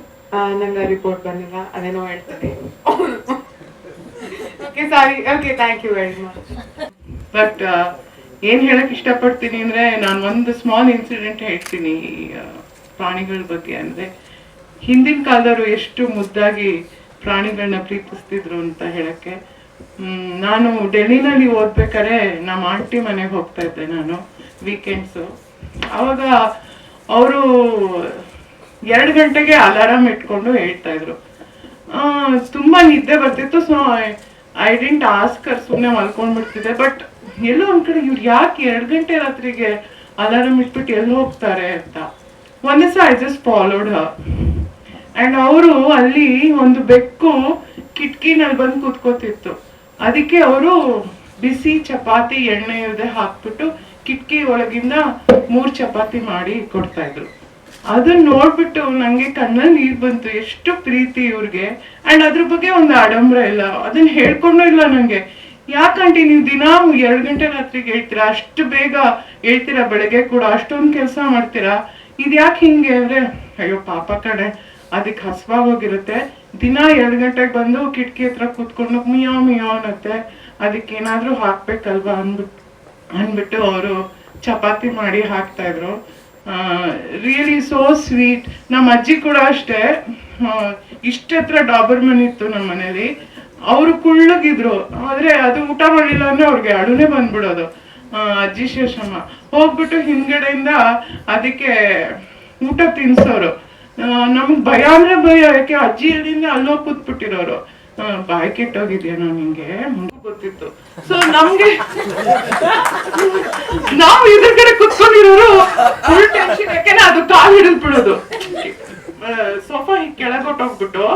ನಂಗೆ ರಿಪೋರ್ಟ್ ಬಂದಿಲ್ಲ, ಅದೇನೋ ಹೇಳ್ತಾರೆ. Okay sorry, okay thank you very much. But ಏನ್ ಹೇಳಕ್ ಇಷ್ಟಪಡ್ತೀನಿ ಅಂದ್ರೆ, ನಾನು ಒಂದು ಸ್ಮಾಲ್ ಇನ್ಸಿಡೆಂಟ್ ಹೇಳ್ತೀನಿ ಪ್ರಾಣಿಗಳ ಬಗ್ಗೆ. ಅಂದ್ರೆ ಹಿಂದಿನ ಕಾಲದವರು ಎಷ್ಟು ಮುದ್ದಾಗಿ ಪ್ರಾಣಿಗಳನ್ನ ಪ್ರೀತಿಸ್ತಿದ್ರು ಅಂತ ಹೇಳಕ್ಕೆ. ನಾನು ಡೆಲ್ಲಿನಲ್ಲಿ ಓದ್ಬೇಕಾದ್ರೆ ನಮ್ಮ ಆಂಟಿ ಮನೆಗೆ ಹೋಗ್ತಾ ಇದ್ದೆ ನಾನು ವೀಕೆಂಡ್ಸು. ಅವಾಗ ಅವರು 2 ಗಂಟೆಗೆ ಅಲಾರಾಮ್ ಇಟ್ಕೊಂಡು ಹೇಳ್ತಾ ಇದ್ರು. ತುಂಬಾ ನಿದ್ದೆ ಬರ್ತಿತ್ತು. ಸೊ ಐ ಡಿಂಟ್ ಆಸ್ಕರ್, ಸುಮ್ಮನೆ ಮಲ್ಕೊಂಡ್ಬಿಡ್ತಿದ್ದೆ. ಬಟ್ ಎಲ್ಲೋ ಒಂದ್ ಕಡೆ ಇವ್ರು ಯಾಕೆ 2 ಗಂಟೆ ರಾತ್ರಿಗೆ ಅಲಾರಾಮ್ ಇಟ್ಬಿಟ್ಟು ಎಲ್ಲಿ ಹೋಗ್ತಾರೆ ಅಂತ ಒಂದ್ ದಿವಸ I just followed Har. And ಅವರು ಅಲ್ಲಿ ಒಂದು ಬೆಕ್ಕು ಕಿಟಕಿನಲ್ಲಿ ಬಂದು ಕೂತ್ಕೋತಿತ್ತು. ಅದಕ್ಕೆ ಅವರು ಬಿಸಿ ಚಪಾತಿ ಎಣ್ಣೆ ಇಲ್ಲದೆ ಹಾಕ್ಬಿಟ್ಟು ಕಿಟಕಿ ಒಳಗಿಂದ 3 ಚಪಾತಿ ಮಾಡಿ ಕೊಡ್ತಾ ಇದ್ರು. ಅದನ್ನ ನೋಡ್ಬಿಟ್ಟು ನಂಗೆ ಕಣ್ಣಲ್ಲಿ ನೀರ್ ಬಂತು. ಎಷ್ಟು ಪ್ರೀತಿ ಇವ್ರಿಗೆ. ಅಂಡ್ ಅದ್ರ ಬಗ್ಗೆ ಒಂದು ಆಡಂಬರ ಇಲ್ಲ, ಅದನ್ನ ಹೇಳ್ಕೊಂಡೂ ಇಲ್ಲ ನಂಗೆ. ಯಾಕಂಟಿ ನೀವು ದಿನ 2 ಗಂಟೆ ರಾತ್ರಿಗೆ ಹೇಳ್ತೀರಾ, ಅಷ್ಟು ಬೇಗ ಹೇಳ್ತೀರಾ, ಬೆಳಗ್ಗೆ ಕೂಡ ಅಷ್ಟೊಂದು ಕೆಲಸ ಮಾಡ್ತೀರಾ, ಇದ್ಯಾಕೆ ಹಿಂಗೆ ಅಂದ್ರೆ, ಅಯ್ಯೋ ಪಾಪ ಕಡೆ ಅದಕ್ಕೆ ಹಸ್ವಾಗೋಗಿರುತ್ತೆ. ದಿನ 2 ಗಂಟೆಗೆ ಬಂದು ಕಿಟಕಿ ಹತ್ರ ಕೂತ್ಕೊಂಡು ಮಿಯಾವ್ ಮಿಯಾವ್ ಅನ್ನತ್ತೆ, ಅದಕ್ಕೆ ಏನಾದ್ರೂ ಹಾಕ್ಬೇಕಲ್ವಾ ಅನ್ಬಿಟ್ಟು ಅವರು ಚಪಾತಿ ಮಾಡಿ ಹಾಕ್ತಾ ಇದ್ರು. Really so sweet. ನಮ್ಮ ಅಜ್ಜಿ ಕೂಡ ಅಷ್ಟೇ, ಇಷ್ಟತ್ರ ಡಾಬರ್ಮನ್ ಇತ್ತು ನಮ್ಮ ಮನೇಲಿ. ಅವರು ಕುಳ್ಳಗಿದ್ರು, ಆದ್ರೆ ಅದು ಊಟ ಮಾಡಲಿಲ್ಲ ಅಂದ್ರೆ ಅವ್ರಿಗೆ ಅಡುನೆ ಬಂದ್ಬಿಡೋದು. ಅಜ್ಜಿ ಶೇಷಮ್ಮ ಹೋಗ್ಬಿಟ್ಟು ಹಿಂದ್ಗಡೆಯಿಂದ ಅದಕ್ಕೆ ಊಟ ತಿನ್ಸೋರು. ನಮ್ಗ್ ಭಯ ಅಂದ್ರೆ ಭಯ, ಯಾಕೆ ಅಜ್ಜಿ ಎಲ್ಲಿಂದ ಅಲ್ಲೋಗಿ ಕೂತ್ಬಿಟ್ಟಿರೋರು. ಬಾಯಿ ಕೆಟ್ಟೋಗಿದ್ಯೇನೋ ನಿಂಗೆ ಗೊತ್ತಿತ್ತು. ಸೊ ನಮ್ಗೆ ನಾವು ಇದ್ರ ಕಡೆ ಕುತ್ಕೊಂಡಿರೋರು ಫುಲ್ ಟೆನ್ಷನ್. ಯಾಕೆಂದ್ರೆ ಅದು ಕಾಲ್ ಹಿಡಿದ್ ಬಿಡೋದು. ಸೋಫಾ ಕೆಳಗೊಟ್ಟೋಗ್ಬಿಟ್ಟು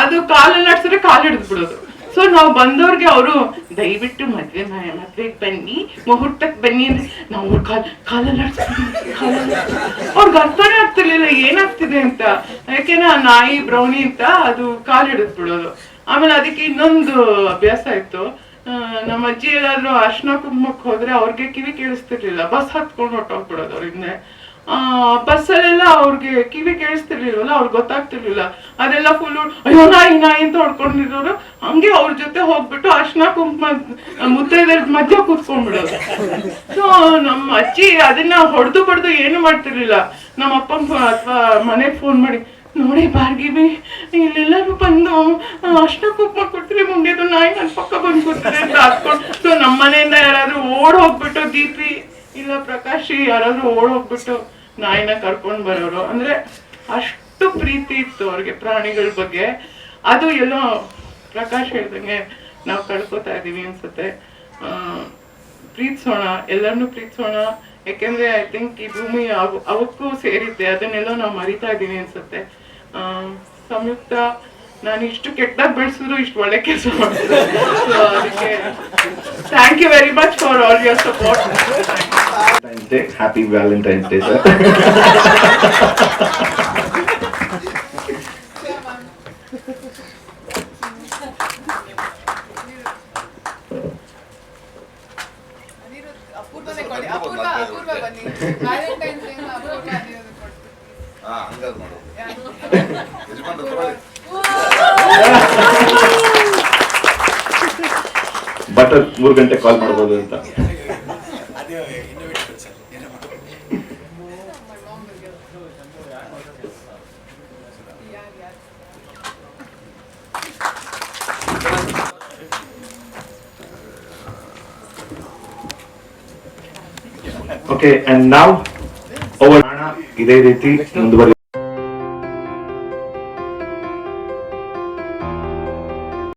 ಅದು ಕಾಲಲ್ಲಿ ನಡ್ಸಿದ್ರೆ ಕಾಲ್ ಹಿಡಿದ್ ಬಿಡೋದು. ಸೊ ನಾವು ಬಂದವ್ರಿಗೆ ಅವರು ದಯವಿಟ್ಟು ಮದ್ವೆಗೆ ಬನ್ನಿ, ಮುಹೂರ್ತಕ್ಕೆ ಬನ್ನಿ ಅಂದ್ರೆ ನಾವು ಕಾಲಲ್ಲಿ ಅವ್ರಿಗೆ ಅರ್ಥನೇ ಆಗ್ತಿರ್ಲಿಲ್ಲ ಏನಾಗ್ತಿದೆ ಅಂತ. ಯಾಕೆಂದ್ರೆ ಆ ನಾಯಿ ಬ್ರೌನಿ ಅಂತ ಅದು ಕಾಲ್ ಹಿಡಿದ್ ಬಿಡೋದು. ಆಮೇಲೆ ಅದಕ್ಕೆ ಇನ್ನೊಂದು ಅಭ್ಯಾಸ ಇತ್ತು. ನಮ್ಮ ಅಜ್ಜಿ ಎಲ್ಲಾದ್ರೂ ಅರ್ಶಿನ ಕುಂಕುಮಕ್ಕೆ ಹೋದ್ರೆ ಅವ್ರಿಗೆ ಕಿವಿ ಕೇಳಿಸ್ತಿರ್ಲಿಲ್ಲ, ಬಸ್ ಹತ್ಕೊಂಡು ಹೊಟ್ಟೋಗ್ಬಿಡೋದು ಅವ್ರಿಂದ. ಬಸ್ಸಲ್ಲೆಲ್ಲ ಅವ್ರಿಗೆ ಕಿವಿ ಕೇಳಿಸ್ತಿರ್ಲಿಲ್ವಲ್ಲ, ಅವ್ರಿಗೆ ಗೊತ್ತಾಗ್ತಿರ್ಲಿಲ್ಲ. ಅದೆಲ್ಲ ಫುಲ್ ಅಯ್ಯೋ ನಾಯಿ ನಾಯಿ ಅಂತ ಹೊಡ್ಕೊಂಡಿರೋರು. ಹಂಗೆ ಅವ್ರ ಜೊತೆ ಹೋಗ್ಬಿಟ್ಟು ಅರ್ಶಿನ ಕುಂಕುಮ ಮುತ್ತೈದರ ಮಧ್ಯ ಕೂತ್ಕೊಂಡ್ಬಿಡೋದು. ಸೊ ನಮ್ಮ ಅಜ್ಜಿ ಅದನ್ನ ಹೊಡೆದು ಬಡ್ದು ಏನು ಮಾಡ್ತಿರ್ಲಿಲ್ಲ. ನಮ್ಮ ಅಪ್ಪ ಅಥವಾ ಮನೆಗೆ ಫೋನ್ ಮಾಡಿ ನೋಡಿ ಭಾರ್ಗಿವಿ ಇಲ್ಲೆಲ್ಲರೂ ಬಂದು ಅಷ್ಟ ಕುಪ್ಪ ಕೊಟ್ರೆ ಮುಂಡೆದು ನಾಯಿ ನನ್ನ ಪಕ್ಕ ಬಂದು ಕೂತಿದೆ ಅಂತ ಹಾಕೊಂಡು. ಸೊ ನಮ್ಮ ಮನೆಯಿಂದ ಯಾರಾದ್ರೂ ಓಡ್ ಹೋಗ್ಬಿಟ್ಟು ದೀಪಿ ಇಲ್ಲ ಪ್ರಕಾಶ್ ಯಾರಾದ್ರೂ ಓಡ್ ಹೋಗ್ಬಿಟ್ಟು ನಾಯಿನ ಕರ್ಕೊಂಡ್ ಬರೋರು. ಅಂದ್ರೆ ಅಷ್ಟು ಪ್ರೀತಿ ಇತ್ತು ಅವ್ರಿಗೆ ಪ್ರಾಣಿಗಳ ಬಗ್ಗೆ. ಅದು ಎಲ್ಲೋ ಪ್ರಕಾಶ್ ಹೇಳ್ದಂಗೆ ನಾವು ಕಳ್ಕೊತಾ ಇದೀವಿ ಅನ್ಸುತ್ತೆ. ಪ್ರೀತಿಸೋಣ, ಎಲ್ಲರನ್ನೂ ಪ್ರೀತಿಸೋಣ. ಯಾಕೆಂದ್ರೆ ಐ ಥಿಂಕ್ ಈ ಭೂಮಿ ಅವಕ್ಕೂ ಸೇರಿದ್ದೆ, ಅದನ್ನೆಲ್ಲೋ ನಾವು ಮರಿತಾ ಇದೀವಿ ಅನ್ಸುತ್ತೆ. ಸಂಯುಕ್ತ ನಾನು ಇಷ್ಟು ಕೆಟ್ಟದಾಗ ಬೆಳೆಸಿದ್ರು ಇಷ್ಟು ಒಳ್ಳೆ ಕೆಲಸ ಮಾಡ್ತಿದ್ರು. ಸೊ ಅದಕ್ಕೆ thank you very much for all your support. Happy Valentine's Day sir. But 3 ಗಂಟೆ ಕಾಲ್ ಮಾಡ್ಬೋದು ಅಂತ. ಓಕೆ, ಅಂಡ್ ನಾವ್ ಇದೇ ರೀತಿ ಮುಂದುವರಿ